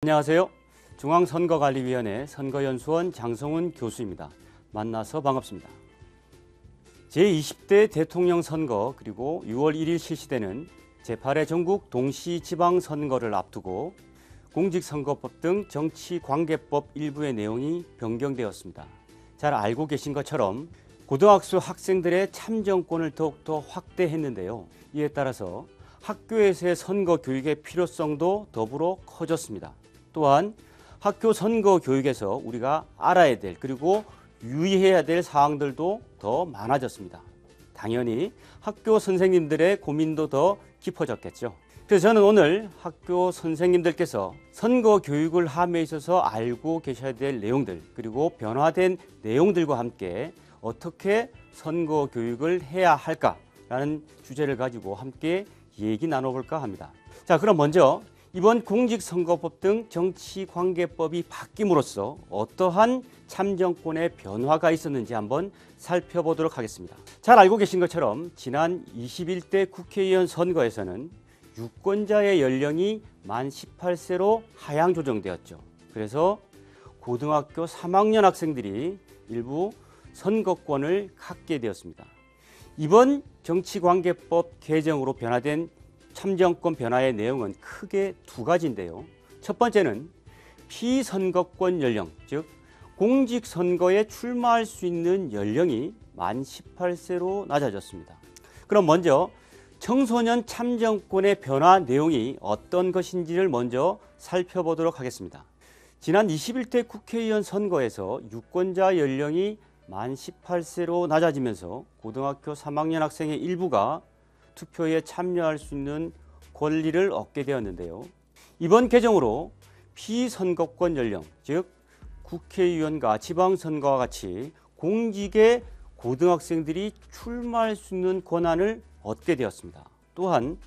안녕하세요. 중앙선거관리위원회 선거연수원 장성훈 교수입니다. 만나서 반갑습니다. 제20대 대통령 선거 그리고 6월 1일 실시되는 제8회 전국 동시지방선거를 앞두고 공직선거법 등 정치관계법 일부의 내용이 변경되었습니다. 잘 알고 계신 것처럼 고등학교 학생들의 참정권을 더욱더 확대했는데요. 이에 따라서 학교에서의 선거 교육의 필요성도 더불어 커졌습니다. 또한 학교 선거 교육에서 우리가 알아야 될 그리고 유의해야 될 사항들도 더 많아졌습니다. 당연히 학교 선생님들의 고민도 더 깊어졌겠죠. 그래서 저는 오늘 학교 선생님들께서 선거 교육을 함에 있어서 알고 계셔야 될 내용들 그리고 변화된 내용들과 함께 어떻게 선거 교육을 해야 할까라는 주제를 가지고 함께 얘기 나눠볼까 합니다. 자, 그럼 먼저 이번 공직선거법 등 정치관계법이 바뀜으로써 어떠한 참정권의 변화가 있었는지 한번 살펴보도록 하겠습니다. 잘 알고 계신 것처럼 지난 21대 국회의원 선거에서는 유권자의 연령이 만 18세로 하향 조정되었죠. 그래서 고등학교 3학년 학생들이 일부 선거권을 갖게 되었습니다. 이번 정치관계법 개정으로 변화된 참정권 변화의 내용은 크게 두 가지인데요. 첫 번째는 피선거권 연령, 즉 공직선거에 출마할 수 있는 연령이 만 18세로 낮아졌습니다. 그럼 먼저 청소년 참정권의 변화 내용이 어떤 것인지를 먼저 살펴보도록 하겠습니다. 지난 21대 국회의원 선거에서 유권자 연령이 만 18세로 낮아지면서 고등학교 3학년 학생의 일부가 투표에 참여할 수 있는 권리를 얻게 되었는데요. 이번 개정으로 피선거권 연령, 즉 국회의원과 지방선거와 같이 공직에 고등학생들이 출마할 수 있는 권한을 얻게 되었습니다. 또한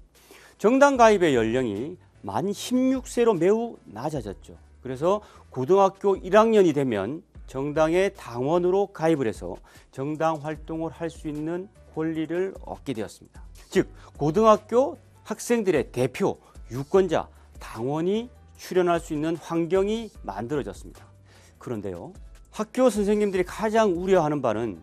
정당 가입의 연령이 만 16세로 매우 낮아졌죠. 그래서 고등학교 1학년이 되면 정당의 당원으로 가입을 해서 정당 활동을 할 수 있는 권리를 얻게 되었습니다. 즉 고등학교 학생들의 대표, 유권자, 당원이 출연할 수 있는 환경이 만들어졌습니다. 그런데요, 학교 선생님들이 가장 우려하는 바는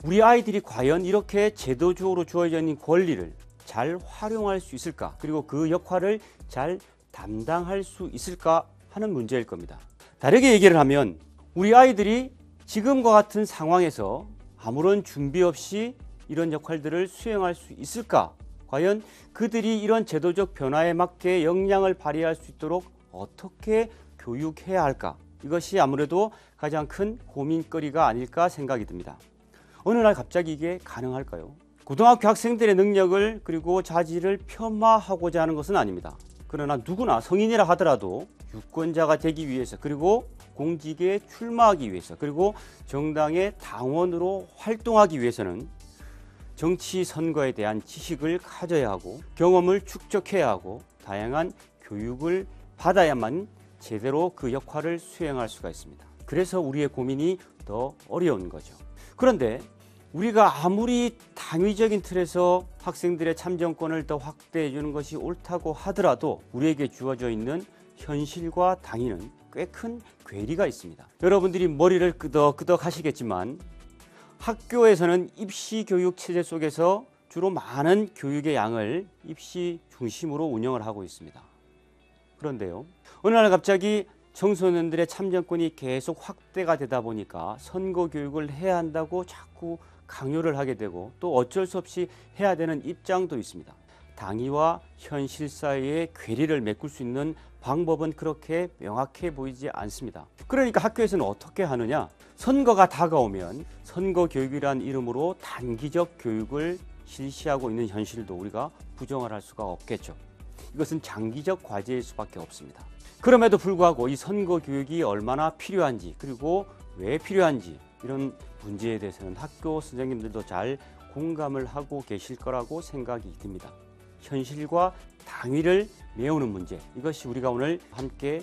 우리 아이들이 과연 이렇게 제도적으로 주어져 있는 권리를 잘 활용할 수 있을까, 그리고 그 역할을 잘 담당할 수 있을까 하는 문제일 겁니다. 다르게 얘기를 하면 우리 아이들이 지금과 같은 상황에서 아무런 준비 없이 이런 역할들을 수행할 수 있을까? 과연 그들이 이런 제도적 변화에 맞게 역량을 발휘할 수 있도록 어떻게 교육해야 할까? 이것이 아무래도 가장 큰 고민거리가 아닐까 생각이 듭니다. 어느 날 갑자기 이게 가능할까요? 고등학교 학생들의 능력을 그리고 자질을 폄하하고자 하는 것은 아닙니다. 그러나 누구나 성인이라 하더라도 유권자가 되기 위해서 그리고 공직에 출마하기 위해서 그리고 정당의 당원으로 활동하기 위해서는 정치 선거에 대한 지식을 가져야 하고 경험을 축적해야 하고 다양한 교육을 받아야만 제대로 그 역할을 수행할 수가 있습니다. 그래서 우리의 고민이 더 어려운 거죠. 그런데 우리가 아무리 당위적인 틀에서 학생들의 참정권을 더 확대해 주는 것이 옳다고 하더라도 우리에게 주어져 있는 현실과 당위는 꽤 큰 괴리가 있습니다. 여러분들이 머리를 끄덕끄덕 하시겠지만 학교에서는 입시 교육 체제 속에서 주로 많은 교육의 양을 입시 중심으로 운영을 하고 있습니다. 그런데요, 어느 날 갑자기 청소년들의 참정권이 계속 확대가 되다 보니까 선거 교육을 해야 한다고 자꾸 강요를 하게 되고 또 어쩔 수 없이 해야 되는 입장도 있습니다. 당위와 현실 사이의 괴리를 메꿀 수 있는 방법은 그렇게 명확해 보이지 않습니다. 그러니까 학교에서는 어떻게 하느냐? 선거가 다가오면 선거 교육이란 이름으로 단기적 교육을 실시하고 있는 현실도 우리가 부정을 할 수가 없겠죠. 이것은 장기적 과제일 수밖에 없습니다. 그럼에도 불구하고 이 선거 교육이 얼마나 필요한지 그리고 왜 필요한지 이런 문제에 대해서는 학교 선생님들도 잘 공감을 하고 계실 거라고 생각이 듭니다. 현실과 당위를 메우는 문제, 이것이 우리가 오늘 함께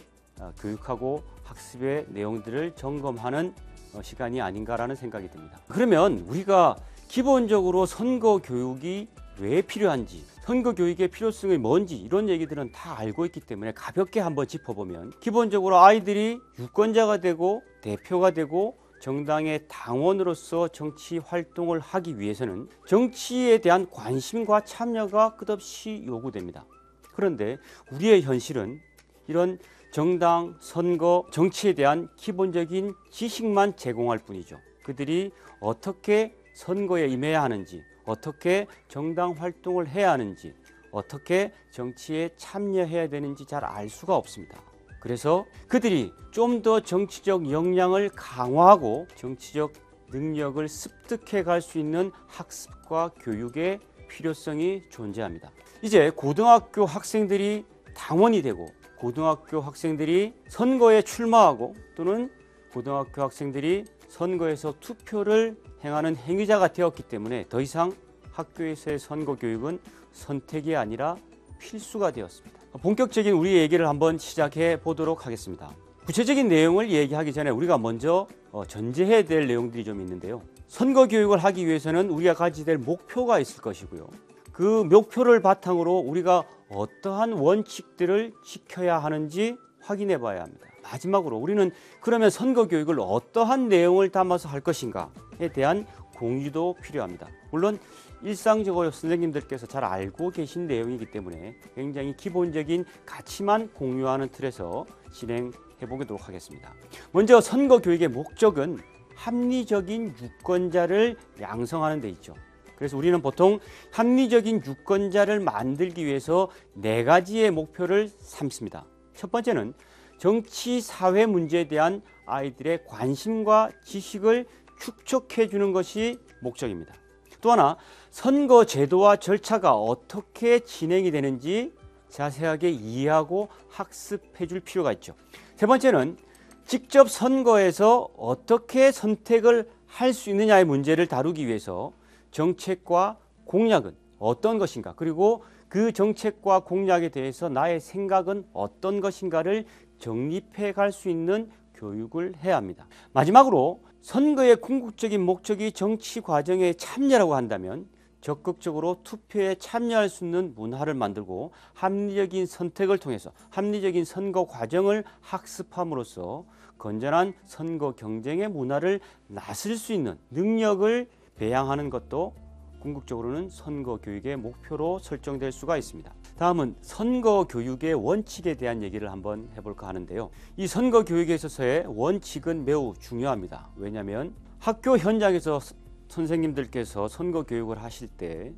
교육하고 학습의 내용들을 점검하는 시간이 아닌가라는 생각이 듭니다. 그러면 우리가 기본적으로 선거 교육이 왜 필요한지, 선거 교육의 필요성이 뭔지 이런 얘기들은 다 알고 있기 때문에 가볍게 한번 짚어보면, 기본적으로 아이들이 유권자가 되고 대표가 되고 정당의 당원으로서 정치 활동을 하기 위해서는 정치에 대한 관심과 참여가 끝없이 요구됩니다. 그런데 우리의 현실은 이런 정당, 선거, 정치에 대한 기본적인 지식만 제공할 뿐이죠. 그들이 어떻게 선거에 임해야 하는지, 어떻게 정당 활동을 해야 하는지, 어떻게 정치에 참여해야 되는지 잘 알 수가 없습니다. 그래서 그들이 좀 더 정치적 역량을 강화하고 정치적 능력을 습득해 갈 수 있는 학습과 교육의 필요성이 존재합니다. 이제 고등학교 학생들이 당원이 되고, 고등학교 학생들이 선거에 출마하고, 또는 고등학교 학생들이 선거에서 투표를 행하는 행위자가 되었기 때문에 더 이상 학교에서의 선거 교육은 선택이 아니라 필수가 되었습니다. 본격적인 우리 얘기를 한번 시작해 보도록 하겠습니다. 구체적인 내용을 얘기하기 전에 우리가 먼저 전제해야 될 내용들이 좀 있는데요. 선거 교육을 하기 위해서는 우리가 가지게 될 목표가 있을 것이고요. 그 목표를 바탕으로 우리가 어떠한 원칙들을 지켜야 하는지 확인해 봐야 합니다. 마지막으로 우리는 그러면 선거 교육을 어떠한 내용을 담아서 할 것인가에 대한 공유도 필요합니다. 물론 일상적으로 선생님들께서 잘 알고 계신 내용이기 때문에 굉장히 기본적인 가치만 공유하는 틀에서 진행해 보도록 하겠습니다. 먼저 선거 교육의 목적은 합리적인 유권자를 양성하는 데 있죠. 그래서 우리는 보통 합리적인 유권자를 만들기 위해서 4가지의 목표를 삼습니다. 첫 번째는 정치 사회 문제에 대한 아이들의 관심과 지식을 축적해 주는 것이 목적입니다. 또 하나, 선거 제도와 절차가 어떻게 진행이 되는지 자세하게 이해하고 학습해 줄 필요가 있죠. 세 번째는 직접 선거에서 어떻게 선택을 할 수 있느냐의 문제를 다루기 위해서 정책과 공약은 어떤 것인가, 그리고 그 정책과 공약에 대해서 나의 생각은 어떤 것인가를 정립해 갈 수 있는 교육을 해야 합니다. 마지막으로 선거의 궁극적인 목적이 정치 과정에 참여라고 한다면 적극적으로 투표에 참여할 수 있는 문화를 만들고 합리적인 선택을 통해서 합리적인 선거 과정을 학습함으로써 건전한 선거 경쟁의 문화를 나설 수 있는 능력을 배양하는 것도 궁극적으로는 선거 교육의 목표로 설정될 수가 있습니다. 다음은 선거 교육의 원칙에 대한 얘기를 한번 해볼까 하는데요. 이 선거 교육에 있어서의 원칙은 매우 중요합니다. 왜냐하면 학교 현장에서 선생님들께서 선거 교육을 하실 때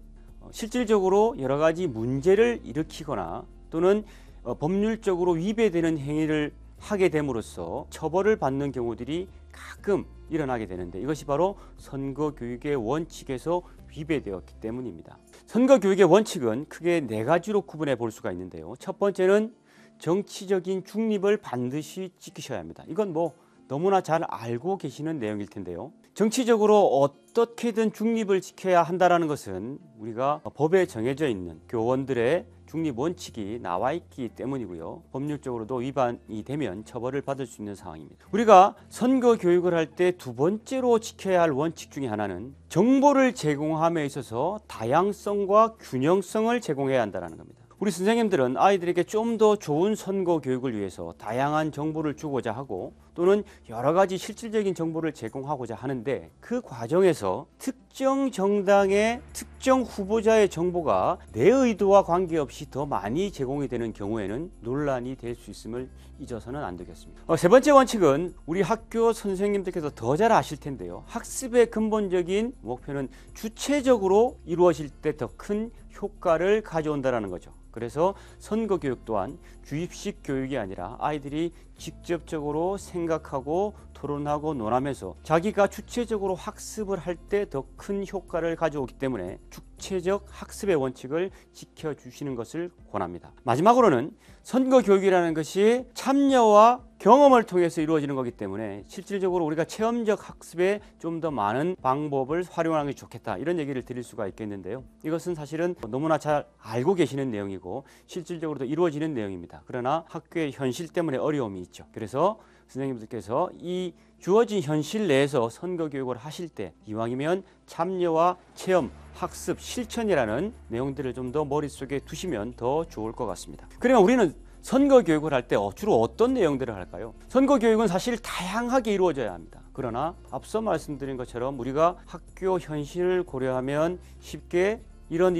실질적으로 여러 가지 문제를 일으키거나 또는 법률적으로 위배되는 행위를 하게 됨으로써 처벌을 받는 경우들이 가끔 일어나게 되는데, 이것이 바로 선거 교육의 원칙에서 위배되었기 때문입니다. 선거 교육의 원칙은 크게 4가지로 구분해 볼 수가 있는데요. 첫 번째는 정치적인 중립을 반드시 지키셔야 합니다. 이건 너무나 잘 알고 계시는 내용일 텐데요. 정치적으로 어떻게든 중립을 지켜야 한다는 것은 우리가 법에 정해져 있는 교원들의 중립 원칙이 나와 있기 때문이고요. 법률적으로도 위반이 되면 처벌을 받을 수 있는 상황입니다. 우리가 선거 교육을 할 때 2번째로 지켜야 할 원칙 중에 하나는 정보를 제공함에 있어서 다양성과 균형성을 제공해야 한다는 겁니다. 우리 선생님들은 아이들에게 좀 더 좋은 선거 교육을 위해서 다양한 정보를 주고자 하고 또는 여러 가지 실질적인 정보를 제공하고자 하는데, 그 과정에서 특정 정당의 특정 후보자의 정보가 내 의도와 관계없이 더 많이 제공이 되는 경우에는 논란이 될 수 있음을 잊어서는 안 되겠습니다. 세 번째 원칙은 우리 학교 선생님들께서 더 잘 아실 텐데요. 학습의 근본적인 목표는 주체적으로 이루어질 때 더 큰 효과를 가져온다는 거죠. 그래서 선거 교육 또한 주입식 교육이 아니라 아이들이 직접적으로 생각하고 토론하고 논하면서 자기가 주체적으로 학습을 할 때 더 큰 효과를 가져오기 때문에 주체적 학습의 원칙을 지켜주시는 것을 권합니다. 마지막으로는 선거 교육이라는 것이 참여와 경험을 통해서 이루어지는 거기 때문에 실질적으로 우리가 체험적 학습에 좀 더 많은 방법을 활용하는 게 좋겠다, 이런 얘기를 드릴 수가 있겠는데요. 이것은 사실은 너무나 잘 알고 계시는 내용이고 실질적으로도 이루어지는 내용입니다. 그러나 학교의 현실 때문에 어려움이 있죠. 그래서 선생님들께서 이 주어진 현실 내에서 선거 교육을 하실 때 이왕이면 참여와 체험, 학습, 실천이라는 내용들을 좀 더 머릿속에 두시면 더 좋을 것 같습니다. 그러면 우리는 선거 교육을 할 때 주로 어떤 내용들을 할까요? 선거 교육은 사실 다양하게 이루어져야 합니다. 그러나 앞서 말씀드린 것처럼 우리가 학교 현실을 고려하면 쉽게 이런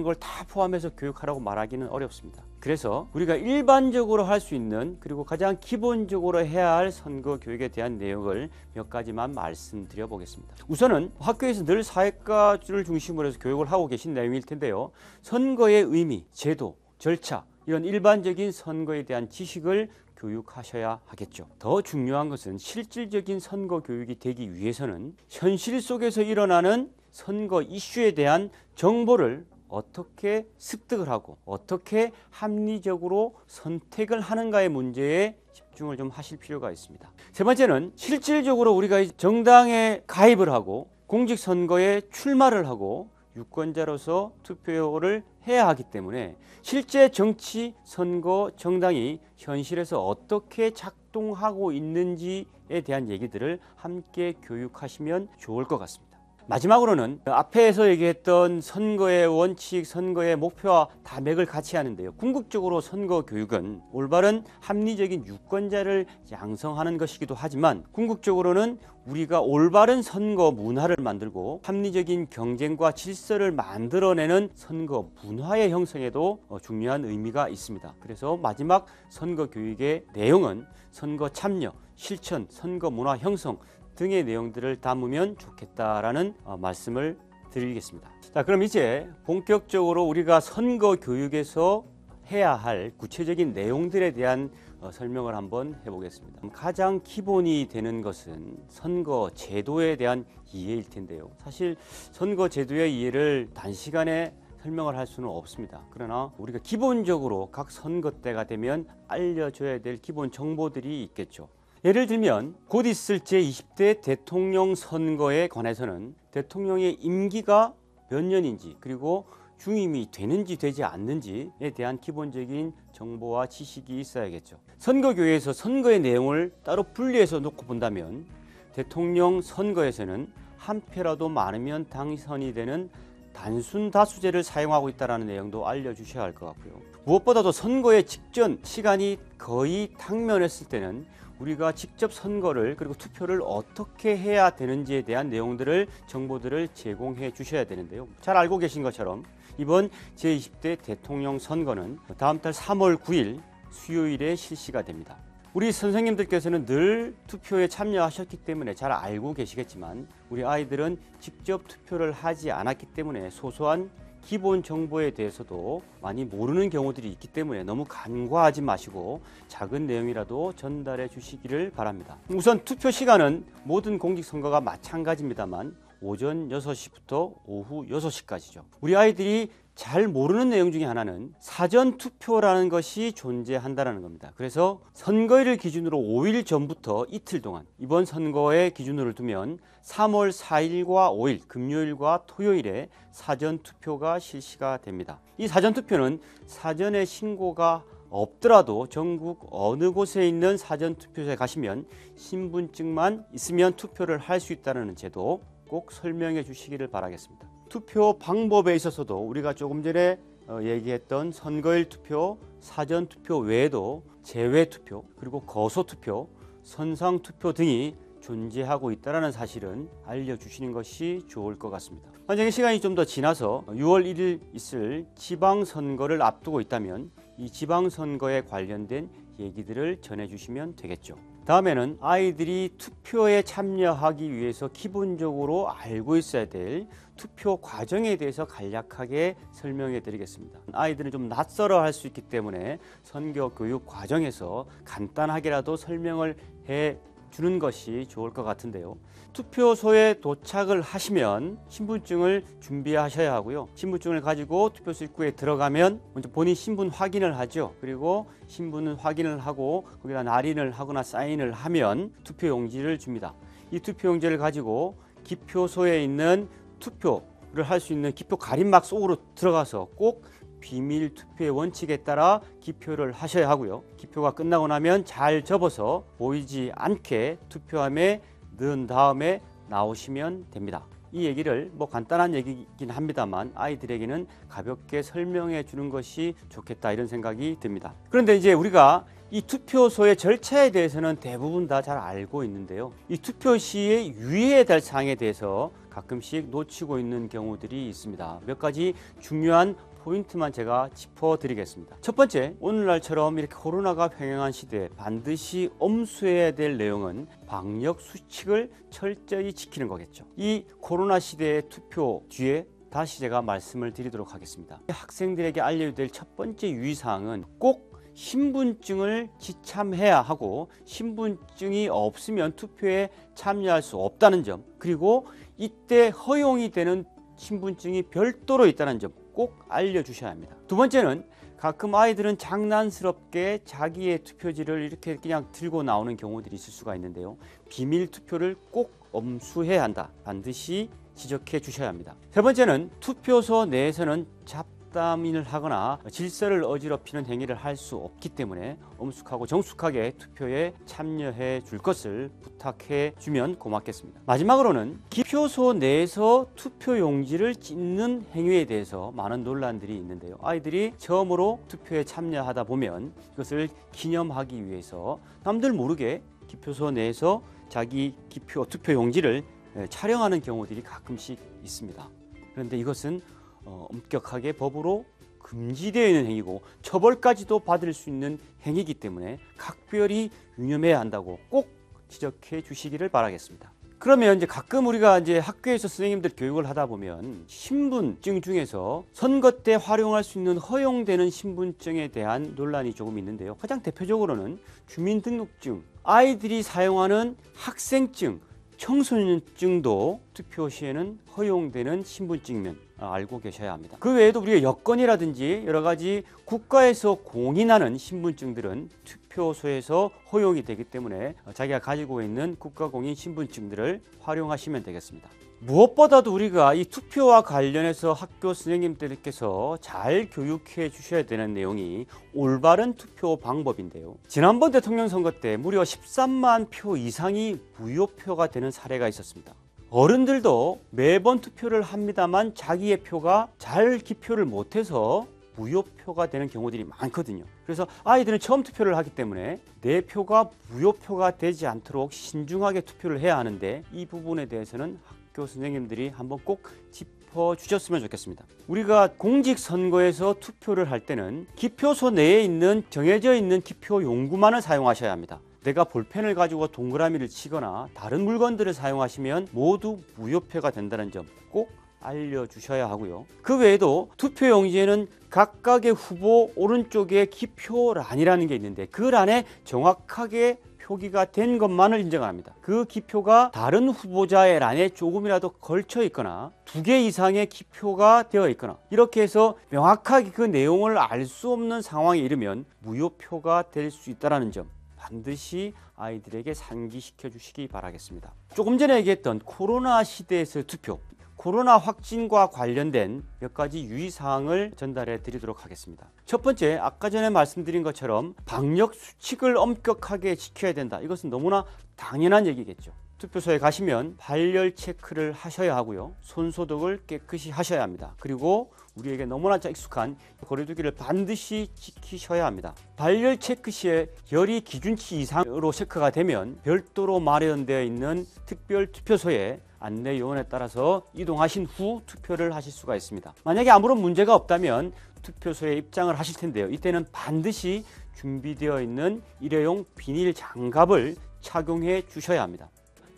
걸 다 포함해서 교육하라고 말하기는 어렵습니다. 그래서 우리가 일반적으로 할 수 있는 그리고 가장 기본적으로 해야 할 선거 교육에 대한 내용을 몇 가지만 말씀드려 보겠습니다. 우선은 학교에서 늘 사회과를 중심으로 해서 교육을 하고 계신 내용일 텐데요. 선거의 의미, 제도, 절차 이런 일반적인 선거에 대한 지식을 교육하셔야 하겠죠. 더 중요한 것은 실질적인 선거 교육이 되기 위해서는 현실 속에서 일어나는 선거 이슈에 대한 정보를 어떻게 습득을 하고 어떻게 합리적으로 선택을 하는가의 문제에 집중을 좀 하실 필요가 있습니다. 세 번째는 실질적으로 우리가 정당에 가입을 하고 공직선거에 출마를 하고 유권자로서 투표를 해야 하기 때문에 실제 정치, 선거, 정당이 현실에서 어떻게 작동하고 있는지에 대한 얘기들을 함께 교육하시면 좋을 것 같습니다. 마지막으로는 앞에서 얘기했던 선거의 원칙, 선거의 목표와 다 맥을 같이 하는데요. 궁극적으로 선거 교육은 올바른 합리적인 유권자를 양성하는 것이기도 하지만 궁극적으로는 우리가 올바른 선거 문화를 만들고 합리적인 경쟁과 질서를 만들어내는 선거 문화의 형성에도 중요한 의미가 있습니다. 그래서 마지막 선거 교육의 내용은 선거 참여, 실천, 선거 문화 형성 등의 내용들을 담으면 좋겠다라는 말씀을 드리겠습니다. 자, 그럼 이제 본격적으로 우리가 선거 교육에서 해야 할 구체적인 내용들에 대한 설명을 한번 해보겠습니다. 가장 기본이 되는 것은 선거 제도에 대한 이해일 텐데요. 사실 선거 제도의 이해를 단시간에 설명을 할 수는 없습니다. 그러나 우리가 기본적으로 각 선거 때가 되면 알려줘야 될 기본 정보들이 있겠죠. 예를 들면 곧 있을 제20대 대통령 선거에 관해서는 대통령의 임기가 몇 년인지 그리고 중임이 되는지 되지 않는지에 대한 기본적인 정보와 지식이 있어야겠죠. 선거교육에서 선거의 내용을 따로 분리해서 놓고 본다면 대통령 선거에서는 한 표라도 많으면 당선이 되는 단순 다수제를 사용하고 있다는 내용도 알려주셔야 할 것 같고요. 무엇보다도 선거의 직전 시간이 거의 당면했을 때는 우리가 직접 선거를 그리고 투표를 어떻게 해야 되는지에 대한 내용들을 정보들을 제공해 주셔야 되는데요. 잘 알고 계신 것처럼 이번 제20대 대통령 선거는 다음 달 3월 9일 수요일에 실시가 됩니다. 우리 선생님들께서는 늘 투표에 참여하셨기 때문에 잘 알고 계시겠지만 우리 아이들은 직접 투표를 하지 않았기 때문에 소소한 기본 정보에 대해서도 많이 모르는 경우들이 있기 때문에 너무 간과하지 마시고 작은 내용이라도 전달해 주시기를 바랍니다. 우선 투표 시간은 모든 공직선거가 마찬가지입니다만 오전 6시부터 오후 6시까지죠. 우리 아이들이 잘 모르는 내용 중에 하나는 사전 투표라는 것이 존재한다는 겁니다. 그래서 선거일을 기준으로 5일 전부터 이틀 동안 이번 선거의 기준으로 두면 3월 4일과 5일 금요일과 토요일에 사전 투표가 실시가 됩니다. 이 사전 투표는 사전에 신고가 없더라도 전국 어느 곳에 있는 사전 투표소에 가시면 신분증만 있으면 투표를 할 수 있다는 제도 꼭 설명해 주시기를 바라겠습니다. 투표 방법에 있어서도 우리가 조금 전에 얘기했던 선거일 투표, 사전 투표 외에도 제외 투표, 그리고 거소 투표, 선상 투표 등이 존재하고 있다는 사실은 알려주시는 것이 좋을 것 같습니다. 만약에 시간이 좀 더 지나서 6월 1일 있을 지방선거를 앞두고 있다면 이 지방선거에 관련된 얘기들을 전해주시면 되겠죠. 다음에는 아이들이 투표에 참여하기 위해서 기본적으로 알고 있어야 될 투표 과정에 대해서 간략하게 설명해 드리겠습니다. 아이들은 좀 낯설어 할 수 있기 때문에 선거 교육 과정에서 간단하게라도 설명을 해 주는 것이 좋을 것 같은데요. 투표소에 도착을 하시면 신분증을 준비하셔야 하고요. 신분증을 가지고 투표소 입구에 들어가면 먼저 본인 신분 확인을 하죠. 그리고 신분을 확인을 하고 거기다 날인을 하거나 사인을 하면 투표용지를 줍니다. 이 투표용지를 가지고 기표소에 있는 투표를 할 수 있는 기표 가림막 속으로 들어가서 꼭 비밀 투표의 원칙에 따라 기표를 하셔야 하고요. 기표가 끝나고 나면 잘 접어서 보이지 않게 투표함에 넣은 다음에 나오시면 됩니다. 이 얘기를 간단한 얘기긴 합니다만 아이들에게는 가볍게 설명해 주는 것이 좋겠다 이런 생각이 듭니다. 그런데 이제 우리가 이 투표소의 절차에 대해서는 대부분 다 잘 알고 있는데요. 이 투표 시에 유의해야 될 사항에 대해서 가끔씩 놓치고 있는 경우들이 있습니다. 몇 가지 중요한 포인트만 제가 짚어드리겠습니다. 첫 번째, 오늘날처럼 이렇게 코로나가 횡행한 시대에 반드시 엄수해야 될 내용은 방역 수칙을 철저히 지키는 거겠죠. 이 코로나 시대의 투표 뒤에 다시 제가 말씀을 드리도록 하겠습니다. 학생들에게 알려야 될 첫 번째 유의사항은 꼭 신분증을 지참해야 하고 신분증이 없으면 투표에 참여할 수 없다는 점, 그리고 이때 허용이 되는 신분증이 별도로 있다는 점 꼭 알려주셔야 합니다. 두 번째는 가끔 아이들은 장난스럽게 자기의 투표지를 이렇게 그냥 들고 나오는 경우들이 있을 수가 있는데요. 비밀 투표를 꼭 엄수해야 한다. 반드시 지적해 주셔야 합니다. 세 번째는 투표소 내에서는 잡담을 하거나 질서를 어지럽히는 행위를 할 수 없기 때문에 엄숙하고 정숙하게 투표에 참여해 줄 것을 부탁해 주면 고맙겠습니다. 마지막으로는 기표소 내에서 투표 용지를 찢는 행위에 대해서 많은 논란들이 있는데요. 아이들이 처음으로 투표에 참여하다 보면 이것을 기념하기 위해서 남들 모르게 기표소 내에서 자기 투표 용지를 촬영하는 경우들이 가끔씩 있습니다. 그런데 이것은 엄격하게 법으로 금지되어 있는 행위고 처벌까지도 받을 수 있는 행위이기 때문에 각별히 유념해야 한다고 꼭 지적해 주시기를 바라겠습니다. 그러면 이제 가끔 우리가 이제 학교에서 선생님들 교육을 하다 보면 신분증 중에서 선거 때 활용할 수 있는 허용되는 신분증에 대한 논란이 조금 있는데요. 가장 대표적으로는 주민등록증, 아이들이 사용하는 학생증, 청소년증도 투표 시에는 허용되는 신분증이면 알고 계셔야 합니다. 그 외에도 우리가 여권이라든지 여러 가지 국가에서 공인하는 신분증들은 투표소에서 허용이 되기 때문에 자기가 가지고 있는 국가공인 신분증들을 활용하시면 되겠습니다. 무엇보다도 우리가 이 투표와 관련해서 학교 선생님들께서 잘 교육해 주셔야 되는 내용이 올바른 투표 방법인데요. 지난번 대통령 선거 때 무려 13만 표 이상이 무효표가 되는 사례가 있었습니다. 어른들도 매번 투표를 합니다만 자기의 표가 잘 기표를 못해서 무효표가 되는 경우들이 많거든요. 그래서 아이들은 처음 투표를 하기 때문에 내 표가 무효표가 되지 않도록 신중하게 투표를 해야 하는데 이 부분에 대해서는 학교 선생님들이 한번 꼭 짚어주셨으면 좋겠습니다. 우리가 공직선거에서 투표를 할 때는 기표소 내에 있는 정해져 있는 기표 용구만을 사용하셔야 합니다. 내가 볼펜을 가지고 동그라미를 치거나 다른 물건들을 사용하시면 모두 무효표가 된다는 점 꼭 알려주셔야 하고요. 그 외에도 투표용지에는 각각의 후보 오른쪽에 기표란이라는 게 있는데 그 란에 정확하게 표기가 된 것만을 인정합니다. 그 기표가 다른 후보자의 란에 조금이라도 걸쳐 있거나 2개 이상의 기표가 되어 있거나 이렇게 해서 명확하게 그 내용을 알 수 없는 상황에 이르면 무효표가 될 수 있다는 점 반드시 아이들에게 상기시켜 주시기 바라겠습니다. 조금 전에 얘기했던 코로나 시대에서의 투표, 코로나 확진과 관련된 몇 가지 유의사항을 전달해 드리도록 하겠습니다. 첫 번째, 아까 전에 말씀드린 것처럼 방역 수칙을 엄격하게 지켜야 된다. 이것은 너무나 당연한 얘기겠죠. 투표소에 가시면 발열 체크를 하셔야 하고요. 손소독을 깨끗이 하셔야 합니다. 그리고 우리에게 너무나 익숙한 거리두기를 반드시 지키셔야 합니다. 발열 체크 시에 열이 기준치 이상으로 체크가 되면 별도로 마련되어 있는 특별 투표소에 안내 요원에 따라서 이동하신 후 투표를 하실 수가 있습니다. 만약에 아무런 문제가 없다면 투표소에 입장을 하실 텐데요. 이때는 반드시 준비되어 있는 일회용 비닐 장갑을 착용해 주셔야 합니다.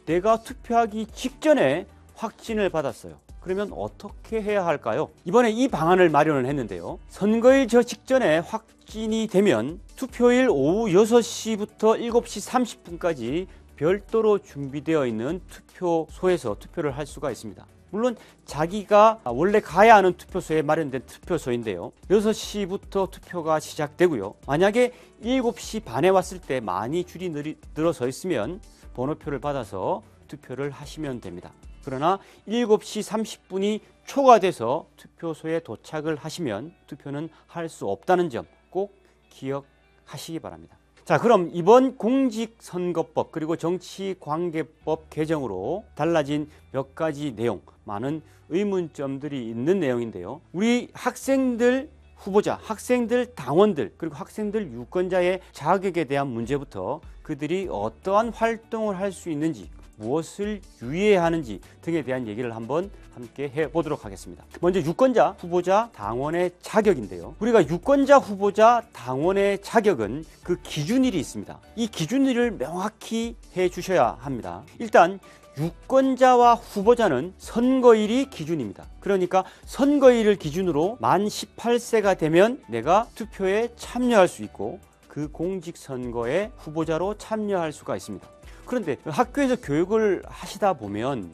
내가 투표하기 직전에 확진을 받았어요. 그러면 어떻게 해야 할까요? 이번에 이 방안을 마련을 했는데요. 선거일 저 직전에 확진이 되면 투표일 오후 6시부터 7시 30분까지 별도로 준비되어 있는 투표소에서 투표를 할 수가 있습니다. 물론 자기가 원래 가야 하는 투표소에 마련된 투표소인데요. 6시부터 투표가 시작되고요. 만약에 7시 반에 왔을 때 많이 줄이 늘어서 있으면 번호표를 받아서 투표를 하시면 됩니다. 그러나 7시 30분이 초과돼서 투표소에 도착을 하시면 투표는 할 수 없다는 점 꼭 기억하시기 바랍니다. 자, 그럼 이번 공직선거법 그리고 정치관계법 개정으로 달라진 몇 가지 내용, 많은 의문점들이 있는 내용인데요. 우리 학생들 후보자, 학생들 당원들, 그리고 학생들 유권자의 자격에 대한 문제부터 그들이 어떠한 활동을 할 수 있는지, 무엇을 유의해야 하는지 등에 대한 얘기를 한번 함께 해보도록 하겠습니다. 먼저 유권자, 후보자, 당원의 자격인데요. 우리가 유권자, 후보자, 당원의 자격은 그 기준일이 있습니다. 이 기준일을 명확히 해주셔야 합니다. 일단 유권자와 후보자는 선거일이 기준입니다. 그러니까 선거일을 기준으로 만 18세가 되면 내가 투표에 참여할 수 있고 그 공직선거에 후보자로 참여할 수가 있습니다. 그런데 학교에서 교육을 하시다 보면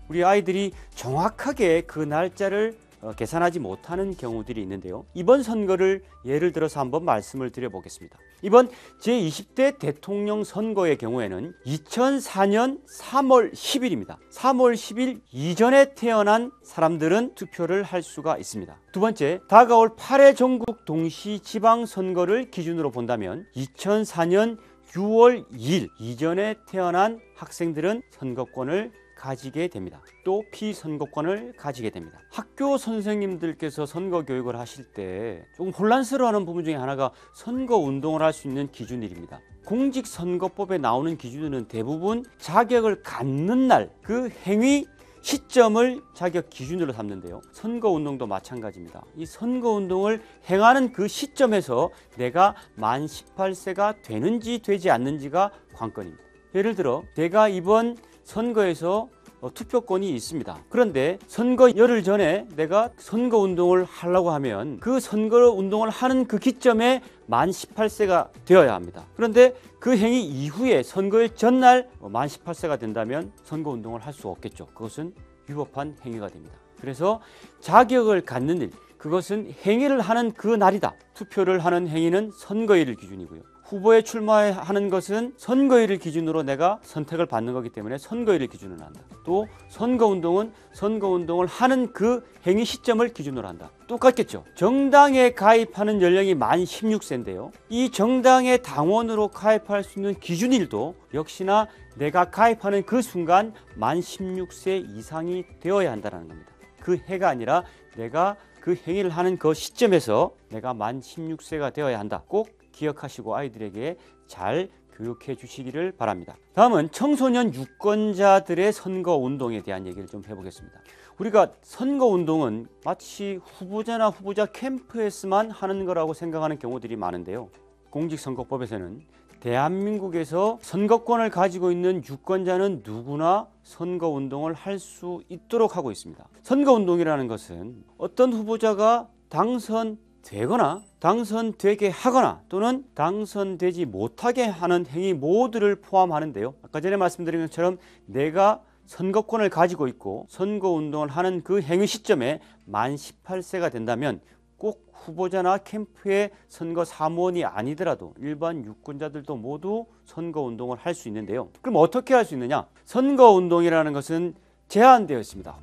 우리 아이들이 정확하게 그 날짜를 계산하지 못하는 경우들이 있는데요. 이번 선거를 예를 들어서 한번 말씀을 드려보겠습니다. 이번 제20대 대통령 선거의 경우에는 2004년 3월 10일입니다. 3월 10일 이전에 태어난 사람들은 투표를 할 수가 있습니다. 두 번째, 다가올 8회 전국 동시지방선거를 기준으로 본다면 2004년 6월 2일 이전에 태어난 학생들은 선거권을 가지게 됩니다. 또 피선거권을 가지게 됩니다. 학교 선생님들께서 선거 교육을 하실 때 조금 혼란스러워하는 부분 중에 하나가 선거 운동을 할 수 있는 기준일입니다. 공직선거법에 나오는 기준은 대부분 자격을 갖는 날 그 행위 시점을 자격 기준으로 삼는데요. 선거운동도 마찬가지입니다. 이 선거운동을 행하는 그 시점에서 내가 만 18세가 되는지 되지 않는지가 관건입니다. 예를 들어 내가 이번 선거에서 투표권이 있습니다. 그런데 선거 열흘 전에 내가 선거운동을 하려고 하면 그 선거운동을 하는 그 기점에 만 18세가 되어야 합니다. 그런데 그 행위 이후에 선거일 전날 만 18세가 된다면 선거운동을 할 수 없겠죠. 그것은 위법한 행위가 됩니다. 그래서 자격을 갖는 일, 그것은 행위를 하는 그 날이다. 투표를 하는 행위는 선거일을 기준이고요. 후보에 출마하는 것은 선거일을 기준으로 내가 선택을 받는 거기 때문에 선거일을 기준으로 한다. 또 선거운동은 선거운동을 하는 그 행위 시점을 기준으로 한다. 똑같겠죠. 정당에 가입하는 연령이 만 16세인데요. 이 정당의 당원으로 가입할 수 있는 기준일도 역시나 내가 가입하는 그 순간 만 16세 이상이 되어야 한다는 겁니다. 그 해가 아니라 내가 그 행위를 하는 그 시점에서 내가 만 16세가 되어야 한다. 꼭 기억하시고 아이들에게 잘 교육해 주시기를 바랍니다. 다음은 청소년 유권자들의 선거운동에 대한 얘기를 좀 해보겠습니다. 우리가 선거운동은 마치 후보자나 후보자 캠프에서만 하는 거라고 생각하는 경우들이 많은데요. 공직선거법에서는 대한민국에서 선거권을 가지고 있는 유권자는 누구나 선거운동을 할 수 있도록 하고 있습니다. 선거운동이라는 것은 어떤 후보자가 당선되거나 당선되게 하거나 또는 당선되지 못하게 하는 행위 모두를 포함하는데요. 아까 전에 말씀드린 것처럼 내가 선거권을 가지고 있고 선거운동을 하는 그 행위 시점에 만 18세가 된다면 꼭 후보자나 캠프의 선거 사무원이 아니더라도 일반 유권자들도 모두 선거운동을 할 수 있는데요. 그럼 어떻게 할 수 있느냐? 선거운동이라는 것은 제한되어 있습니다.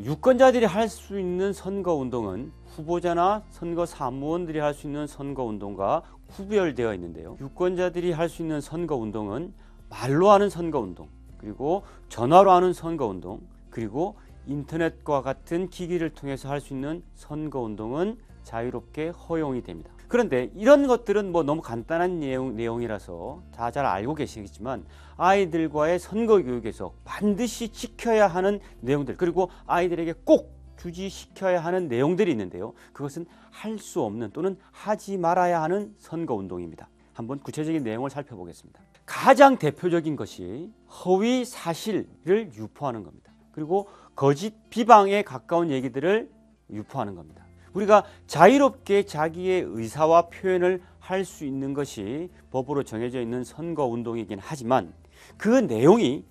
유권자들이 할 수 있는 선거운동은 후보자나 선거 사무원들이 할 수 있는 선거운동과 구별되어 있는데요. 유권자들이 할 수 있는 선거운동은 말로 하는 선거운동, 그리고 전화로 하는 선거운동, 그리고 인터넷과 같은 기기를 통해서 할 수 있는 선거운동은 자유롭게 허용이 됩니다. 그런데 이런 것들은 너무 간단한 내용이라서 다 잘 알고 계시겠지만 아이들과의 선거 교육에서 반드시 지켜야 하는 내용들, 그리고 아이들에게 꼭 주지시켜야 하는 내용들이 있는데요. 그것은 할 수 없는 또는 하지 말아야 하는 선거운동입니다. 한번 구체적인 내용을 살펴보겠습니다. 가장 대표적인 것이 허위 사실을 유포하는 겁니다. 그리고 거짓 비방에 가까운 얘기들을 유포하는 겁니다. 우리가 자유롭게 자기의 의사와 표현을 할 수 있는 것이 법으로 정해져 있는 선거운동이긴 하지만 그 내용이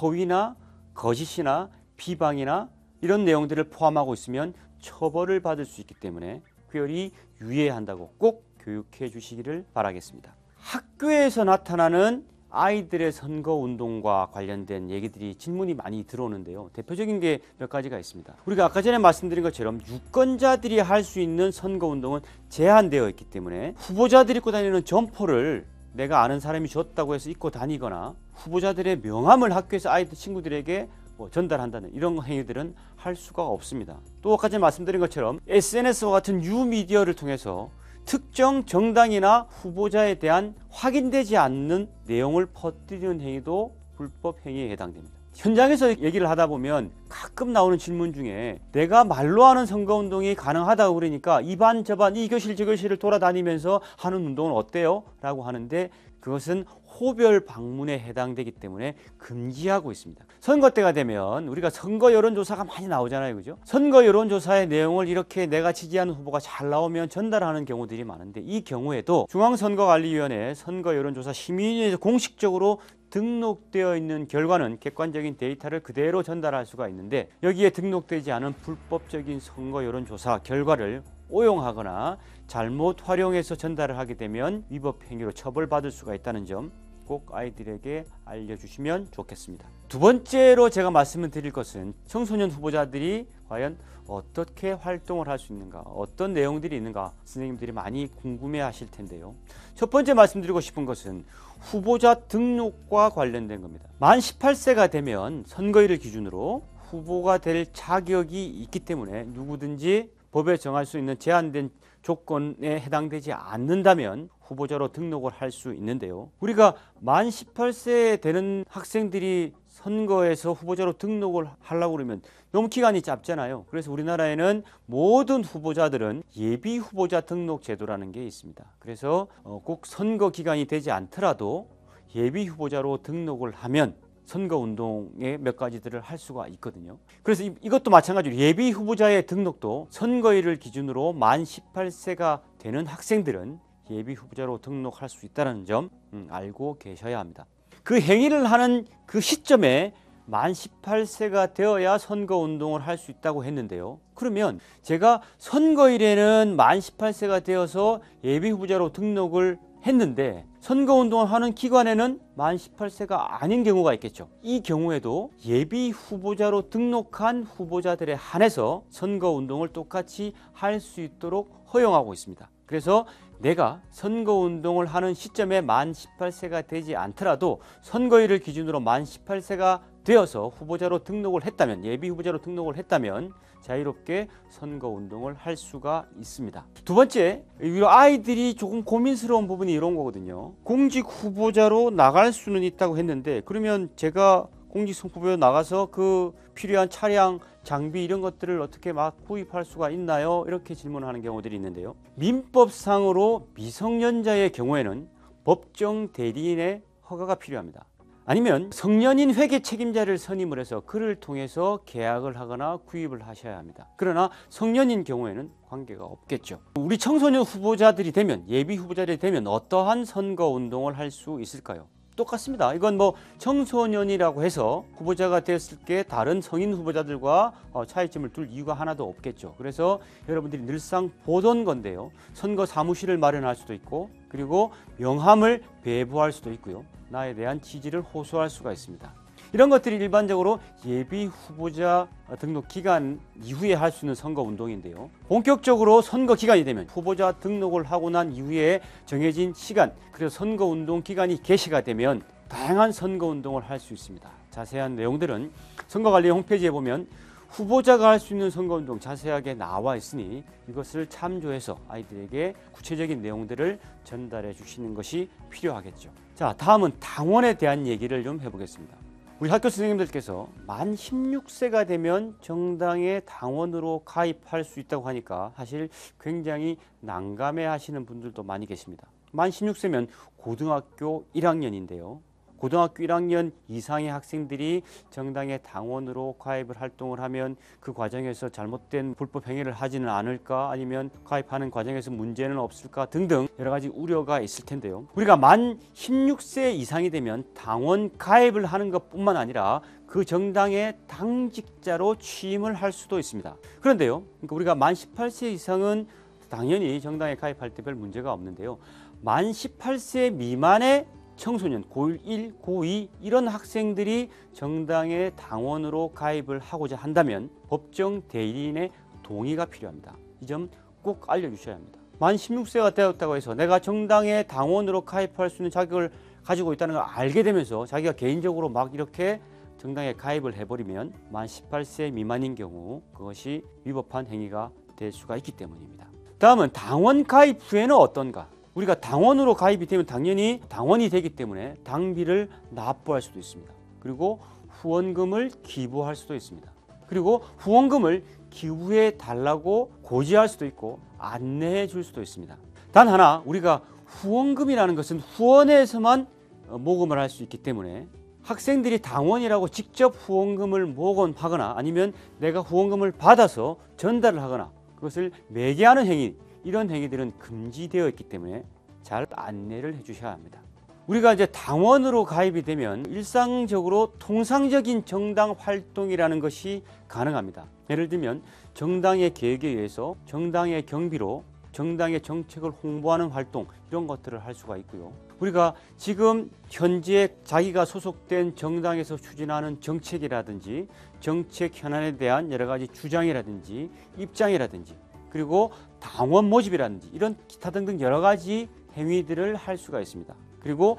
허위나 거짓이나 비방이나 이런 내용들을 포함하고 있으면 처벌을 받을 수 있기 때문에 특별히 유의해야 한다고 꼭 교육해 주시기를 바라겠습니다. 학교에서 나타나는 아이들의 선거운동과 관련된 얘기들이 질문이 많이 들어오는데요. 대표적인 게 몇 가지가 있습니다. 우리가 아까 전에 말씀드린 것처럼 유권자들이 할 수 있는 선거운동은 제한되어 있기 때문에 후보자들이 입고 다니는 점퍼를 내가 아는 사람이 줬다고 해서 입고 다니거나 후보자들의 명함을 학교에서 아이들 친구들에게 전달한다는 이런 행위들은 할 수가 없습니다. 또 아까 전에 말씀드린 것처럼 SNS와 같은 뉴미디어를 통해서 특정 정당이나 후보자에 대한 확인되지 않는 내용을 퍼뜨리는 행위도 불법 행위에 해당됩니다. 현장에서 얘기를 하다 보면 가끔 나오는 질문 중에 내가 말로 하는 선거운동이 가능하다고 그러니까 이 반 저 반 이 교실 저 교실을 돌아다니면서 하는 운동은 어때요? 라고 하는데 그것은 호별 방문에 해당되기 때문에 금지하고 있습니다. 선거 때가 되면 우리가 선거 여론조사가 많이 나오잖아요. 그죠? 선거 여론조사의 내용을 이렇게 내가 지지하는 후보가 잘 나오면 전달하는 경우들이 많은데 이 경우에도 중앙선거관리위원회 선거 여론조사 심의위원회에서 공식적으로 등록되어 있는 결과는 객관적인 데이터를 그대로 전달할 수가 있는데 여기에 등록되지 않은 불법적인 선거 여론조사 결과를 오용하거나 잘못 활용해서 전달을 하게 되면 위법 행위로 처벌받을 수가 있다는 점 꼭 아이들에게 알려주시면 좋겠습니다. 두 번째로 제가 말씀을 드릴 것은 청소년 후보자들이 과연 어떻게 활동을 할 수 있는가, 어떤 내용들이 있는가 선생님들이 많이 궁금해 하실 텐데요. 첫 번째 말씀드리고 싶은 것은 후보자 등록과 관련된 겁니다. 만 18세가 되면 선거일을 기준으로 후보가 될 자격이 있기 때문에 누구든지 법에 정할 수 있는 제한된 조건에 해당되지 않는다면 후보자로 등록을 할 수 있는데요. 우리가 만 18세 되는 학생들이 선거에서 후보자로 등록을 하려고 그러면 너무 기간이 짧잖아요. 그래서 우리나라에는 모든 후보자들은 예비 후보자 등록 제도라는 게 있습니다. 그래서 꼭 선거 기간이 되지 않더라도 예비 후보자로 등록을 하면 선거운동의 몇 가지들을 할 수가 있거든요. 그래서 이것도 마찬가지로 예비 후보자의 등록도 선거일을 기준으로 만 18세가 되는 학생들은 예비 후보자로 등록할 수 있다는 점 알고 계셔야 합니다. 그 행위를 하는 그 시점에 만 18세가 되어야 선거운동을 할 수 있다고 했는데요. 그러면 제가 선거일에는 만 18세가 되어서 예비 후보자로 등록을 했는데 선거운동을 하는 기간에는 만 18세가 아닌 경우가 있겠죠. 이 경우에도 예비 후보자로 등록한 후보자들에 한해서 선거운동을 똑같이 할 수 있도록 허용하고 있습니다. 그래서 내가 선거운동을 하는 시점에 만 18세가 되지 않더라도 선거일을 기준으로 만 18세가 되어서 후보자로 등록을 했다면, 예비 후보자로 등록을 했다면 자유롭게 선거운동을 할 수가 있습니다. 두 번째, 아이들이 조금 고민스러운 부분이 이런 거거든요. 공직 후보자로 나갈 수는 있다고 했는데 그러면 제가 공직 후보자로 나가서 그 필요한 차량, 장비 이런 것들을 어떻게 막 구입할 수가 있나요? 이렇게 질문하는 경우들이 있는데요. 민법상으로 미성년자의 경우에는 법정 대리인의 허가가 필요합니다. 아니면 성년인 회계 책임자를 선임을 해서 그를 통해서 계약을 하거나 구입을 하셔야 합니다. 그러나 성년인 경우에는 관계가 없겠죠. 우리 청소년 후보자들이 되면, 예비 후보자들이 되면 어떠한 선거운동을 할 수 있을까요? 똑같습니다. 이건 뭐 청소년이라고 해서 후보자가 됐을 때 다른 성인 후보자들과 차이점을 둘 이유가 하나도 없겠죠. 그래서 여러분들이 늘상 보던 건데요. 선거 사무실을 마련할 수도 있고 그리고 명함을 배부할 수도 있고요. 나에 대한 지지를 호소할 수가 있습니다. 이런 것들이 일반적으로 예비 후보자 등록 기간 이후에 할 수 있는 선거 운동인데요. 본격적으로 선거 기간이 되면 후보자 등록을 하고 난 이후에 정해진 시간, 그래서 선거 운동 기간이 개시가 되면 다양한 선거 운동을 할 수 있습니다. 자세한 내용들은 선거관리 홈페이지에 보면 후보자가 할 수 있는 선거운동 자세하게 나와 있으니 이것을 참조해서 아이들에게 구체적인 내용들을 전달해 주시는 것이 필요하겠죠. 자, 다음은 당원에 대한 얘기를 좀 해보겠습니다. 우리 학교 선생님들께서 만 16세가 되면 정당의 당원으로 가입할 수 있다고 하니까 사실 굉장히 난감해 하시는 분들도 많이 계십니다. 만 16세면 고등학교 1학년인데요. 고등학교 1학년 이상의 학생들이 정당의 당원으로 가입을 활동을 하면 그 과정에서 잘못된 불법 행위를 하지는 않을까, 아니면 가입하는 과정에서 문제는 없을까 등등 여러 가지 우려가 있을 텐데요. 우리가 만 16세 이상이 되면 당원 가입을 하는 것뿐만 아니라 그 정당의 당직자로 취임을 할 수도 있습니다. 그런데요, 그러니까 우리가 만 18세 이상은 당연히 정당에 가입할 때 별 문제가 없는데요. 만 18세 미만의 청소년, 고1, 1, 고2 이런 학생들이 정당의 당원으로 가입을 하고자 한다면 법정 대리인의 동의가 필요합니다. 이 점 꼭 알려주셔야 합니다. 만 16세가 되었다고 해서 내가 정당의 당원으로 가입할 수 있는 자격을 가지고 있다는 걸 알게 되면서 자기가 개인적으로 막 이렇게 정당에 가입을 해버리면 만 18세 미만인 경우 그것이 위법한 행위가 될 수가 있기 때문입니다. 다음은 당원 가입 후에는 어떤가? 우리가 당원으로 가입이 되면 당연히 당원이 되기 때문에 당비를 납부할 수도 있습니다. 그리고 후원금을 기부할 수도 있습니다. 그리고 후원금을 기부해 달라고 고지할 수도 있고 안내해 줄 수도 있습니다. 단 하나, 우리가 후원금이라는 것은 후원에서만 모금을 할 수 있기 때문에 학생들이 당원이라고 직접 후원금을 모금하거나 아니면 내가 후원금을 받아서 전달을 하거나 그것을 매개하는 행위, 이런 행위들은 금지되어 있기 때문에 잘 안내를 해 주셔야 합니다. 우리가 이제 당원으로 가입이 되면 일상적으로 통상적인 정당 활동이라는 것이 가능합니다. 예를 들면 정당의 계획에 의해서 정당의 경비로 정당의 정책을 홍보하는 활동, 이런 것들을 할 수가 있고요. 우리가 지금 현재 자기가 소속된 정당에서 추진하는 정책이라든지 정책 현안에 대한 여러 가지 주장이라든지 입장이라든지 그리고 당원 모집이라든지 이런 기타 등등 여러 가지 행위들을 할 수가 있습니다. 그리고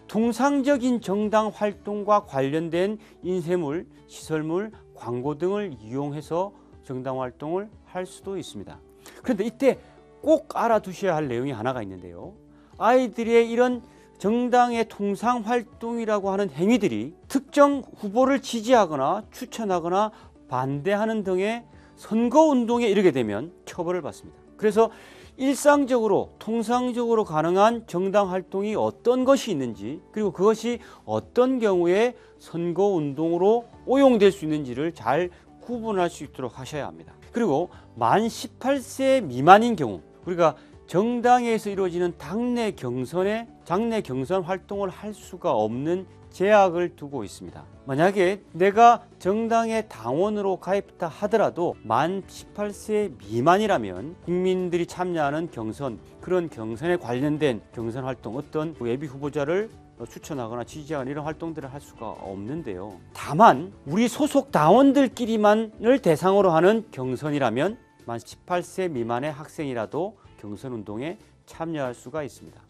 통상적인 정당 활동과 관련된 인쇄물, 시설물, 광고 등을 이용해서 정당 활동을 할 수도 있습니다. 그런데 이때 꼭 알아두셔야 할 내용이 하나가 있는데요. 아이들의 이런 정당의 통상 활동이라고 하는 행위들이 특정 후보를 지지하거나 추천하거나 반대하는 등의 선거운동에 이르게 되면 처벌을 받습니다. 그래서 일상적으로 통상적으로 가능한 정당 활동이 어떤 것이 있는지 그리고 그것이 어떤 경우에 선거운동으로 오용될 수 있는지를 잘 구분할 수 있도록 하셔야 합니다. 그리고 만 18세 미만인 경우 우리가 정당에서 이루어지는 당내 경선에 장내 경선 활동을 할 수가 없는 제약을 두고 있습니다. 만약에 내가 정당의 당원으로 가입했다 하더라도 만 18세 미만이라면 국민들이 참여하는 경선, 그런 경선에 관련된 경선 활동, 어떤 예비 후보자를 추천하거나 지지하거나 이런 활동들을 할 수가 없는데요. 다만 우리 소속 당원들끼리만을 대상으로 하는 경선이라면 만 18세 미만의 학생이라도 경선 운동에 참여할 수가 있습니다.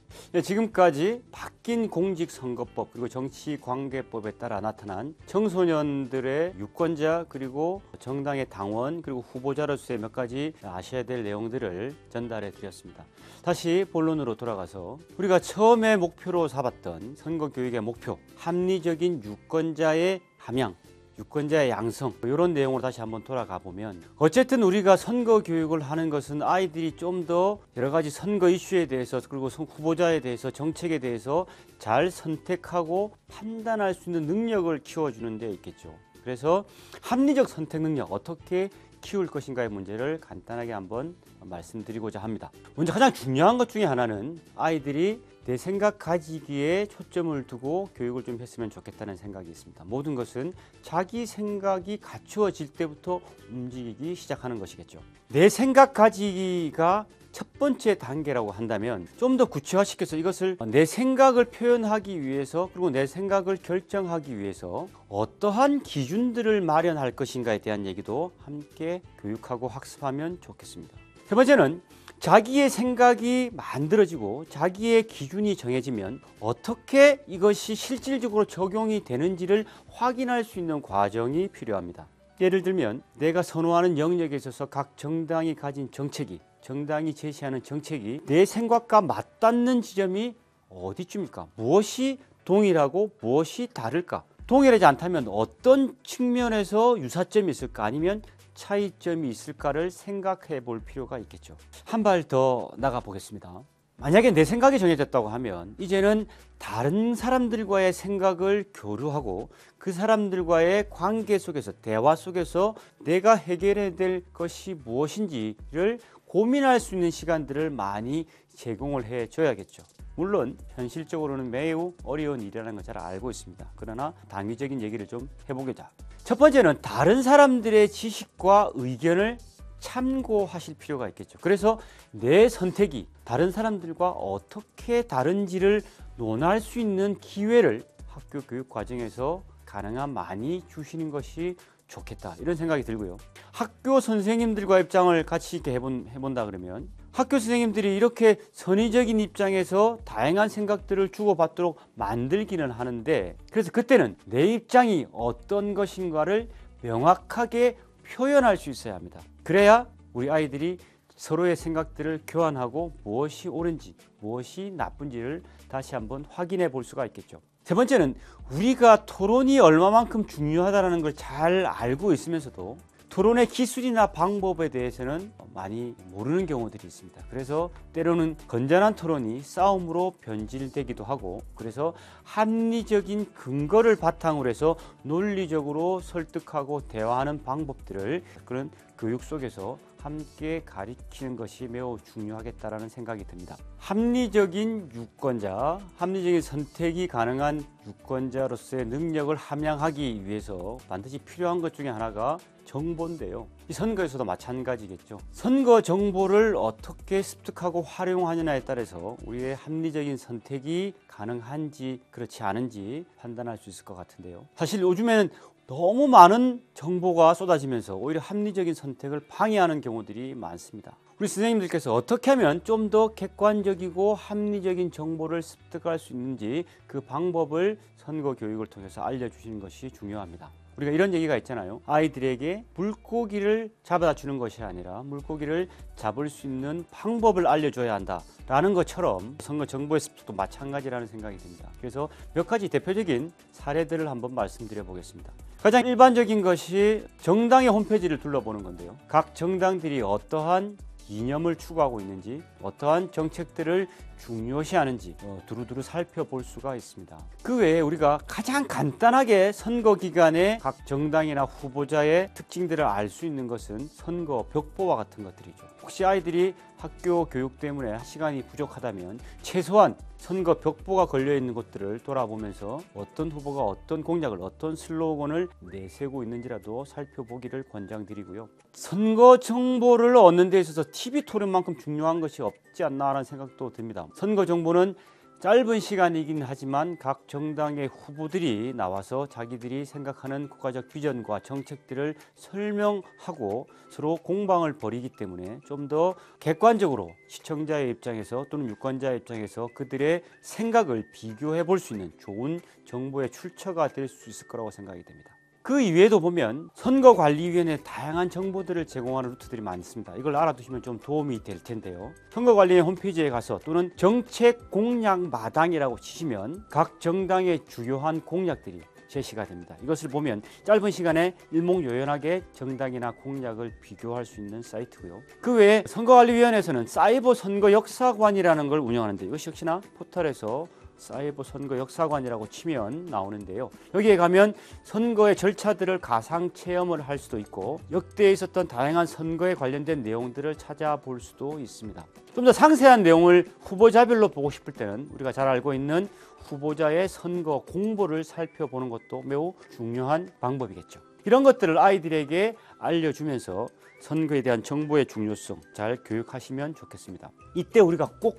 지금까지 바뀐 공직선거법 그리고 정치관계법에 따라 나타난 청소년들의 유권자 그리고 정당의 당원 그리고 후보자로서의 몇 가지 아셔야 될 내용들을 전달해 드렸습니다. 다시 본론으로 돌아가서 우리가 처음에 목표로 삼았던 선거교육의 목표, 합리적인 유권자의 함양, 유권자의 양성, 이런 내용으로 다시 한번 돌아가 보면 어쨌든 우리가 선거 교육을 하는 것은 아이들이 좀 더 여러 가지 선거 이슈에 대해서 그리고 후보자에 대해서 정책에 대해서 잘 선택하고 판단할 수 있는 능력을 키워주는 데 있겠죠. 그래서 합리적 선택 능력 어떻게 키울 것인가의 문제를 간단하게 한번 말씀드리고자 합니다. 먼저 가장 중요한 것 중에 하나는 아이들이 내 생각 가지기에 초점을 두고 교육을 좀 했으면 좋겠다는 생각이 있습니다. 모든 것은 자기 생각이 갖추어질 때부터 움직이기 시작하는 것이겠죠. 내 생각 가지기가 첫 번째 단계라고 한다면 좀 더 구체화시켜서 이것을 내 생각을 표현하기 위해서 그리고 내 생각을 결정하기 위해서 어떠한 기준들을 마련할 것인가에 대한 얘기도 함께 교육하고 학습하면 좋겠습니다. 세 번째는 자기의 생각이 만들어지고 자기의 기준이 정해지면 어떻게 이것이 실질적으로 적용이 되는지를 확인할 수 있는 과정이 필요합니다. 예를 들면 내가 선호하는 영역에 있어서 각 정당이 가진 정책이 정당이 제시하는 정책이 내 생각과 맞닿는 지점이 어디쯤일까? 무엇이 동일하고 무엇이 다를까? 동일하지 않다면 어떤 측면에서 유사점이 있을까? 아니면 차이점이 있을까를 생각해 볼 필요가 있겠죠. 한 발 더 나가 보겠습니다. 만약에 내 생각이 정해졌다고 하면 이제는 다른 사람들과의 생각을 교류하고 그 사람들과의 관계 속에서 대화 속에서 내가 해결해야 될 것이 무엇인지를 고민할 수 있는 시간들을 많이 제공을 해줘야겠죠. 물론 현실적으로는 매우 어려운 일이라는 걸 잘 알고 있습니다. 그러나 당위적인 얘기를 좀 해보겠다. 첫 번째는 다른 사람들의 지식과 의견을 참고하실 필요가 있겠죠. 그래서 내 선택이 다른 사람들과 어떻게 다른지를 논할 수 있는 기회를 학교 교육 과정에서 가능한 많이 주시는 것이 좋겠다, 이런 생각이 들고요. 학교 선생님들과 입장을 같이 이렇게 해본다 그러면 학교 선생님들이 이렇게 선의적인 입장에서 다양한 생각들을 주고받도록 만들기는 하는데, 그래서 그때는 내 입장이 어떤 것인가를 명확하게 표현할 수 있어야 합니다. 그래야 우리 아이들이 서로의 생각들을 교환하고 무엇이 옳은지 무엇이 나쁜지를 다시 한번 확인해 볼 수가 있겠죠. 세 번째는 우리가 토론이 얼마만큼 중요하다는 걸 잘 알고 있으면서도 토론의 기술이나 방법에 대해서는 많이 모르는 경우들이 있습니다. 그래서 때로는 건전한 토론이 싸움으로 변질되기도 하고, 그래서 합리적인 근거를 바탕으로 해서 논리적으로 설득하고 대화하는 방법들을 그런 교육 속에서 함께 가르치는 것이 매우 중요하겠다라는 생각이 듭니다. 합리적인 유권자, 합리적인 선택이 가능한 유권자로서의 능력을 함양하기 위해서 반드시 필요한 것 중에 하나가 정보인데요. 이 선거에서도 마찬가지겠죠. 선거 정보를 어떻게 습득하고 활용하느냐에 따라서 우리의 합리적인 선택이 가능한지 그렇지 않은지 판단할 수 있을 것 같은데요. 사실 요즘에는 너무 많은 정보가 쏟아지면서 오히려 합리적인 선택을 방해하는 경우들이 많습니다. 우리 선생님들께서 어떻게 하면 좀 더 객관적이고 합리적인 정보를 습득할 수 있는지 그 방법을 선거 교육을 통해서 알려주시는 것이 중요합니다. 우리가 이런 얘기가 있잖아요. 아이들에게 물고기를 잡아다 주는 것이 아니라 물고기를 잡을 수 있는 방법을 알려줘야 한다라는 것처럼 선거 정보의 습득도 마찬가지라는 생각이 듭니다. 그래서 몇 가지 대표적인 사례들을 한번 말씀드려 보겠습니다. 가장 일반적인 것이 정당의 홈페이지를 둘러보는 건데요. 각 정당들이 어떠한 이념을 추구하고 있는지, 어떠한 정책들을 중요시하는지 두루두루 살펴볼 수가 있습니다. 그 외에 우리가 가장 간단하게 선거 기간에 각 정당이나 후보자의 특징들을 알 수 있는 것은 선거 벽보와 같은 것들이죠. 혹시 아이들이 학교 교육 때문에 시간이 부족하다면 최소한 선거 벽보가 걸려있는 곳들을 돌아보면서 어떤 후보가 어떤 공약을, 어떤 슬로건을 내세우고 있는지라도 살펴보기를 권장드리고요. 선거 정보를 얻는 데 있어서 TV 토론만큼 중요한 것이 없지 않나 하는 생각도 듭니다. 선거 정보는 짧은 시간이긴 하지만 각 정당의 후보들이 나와서 자기들이 생각하는 국가적 비전과 정책들을 설명하고 서로 공방을 벌이기 때문에 좀 더 객관적으로 시청자의 입장에서 또는 유권자의 입장에서 그들의 생각을 비교해 볼 수 있는 좋은 정보의 출처가 될 수 있을 거라고 생각이 됩니다. 그 이외에도 보면 선거관리위원회 다양한 정보들을 제공하는 루트들이 많습니다. 이걸 알아두시면 좀 도움이 될 텐데요. 선거관리위원회 홈페이지에 가서 또는 정책 공약 마당이라고 치시면 각 정당의 주요한 공약들이 제시가 됩니다. 이것을 보면 짧은 시간에 일목요연하게 정당이나 공약을 비교할 수 있는 사이트고요. 그 외에 선거관리위원회에서는 사이버 선거 역사관이라는 걸 운영하는데, 이것이 역시나 포털에서 사이버 선거 역사관이라고 치면 나오는데요. 여기에 가면 선거의 절차들을 가상 체험을 할 수도 있고 역대에 있었던 다양한 선거에 관련된 내용들을 찾아볼 수도 있습니다. 좀 더 상세한 내용을 후보자별로 보고 싶을 때는 우리가 잘 알고 있는 후보자의 선거 공보를 살펴보는 것도 매우 중요한 방법이겠죠. 이런 것들을 아이들에게 알려주면서 선거에 대한 정보의 중요성 잘 교육하시면 좋겠습니다. 이때 우리가 꼭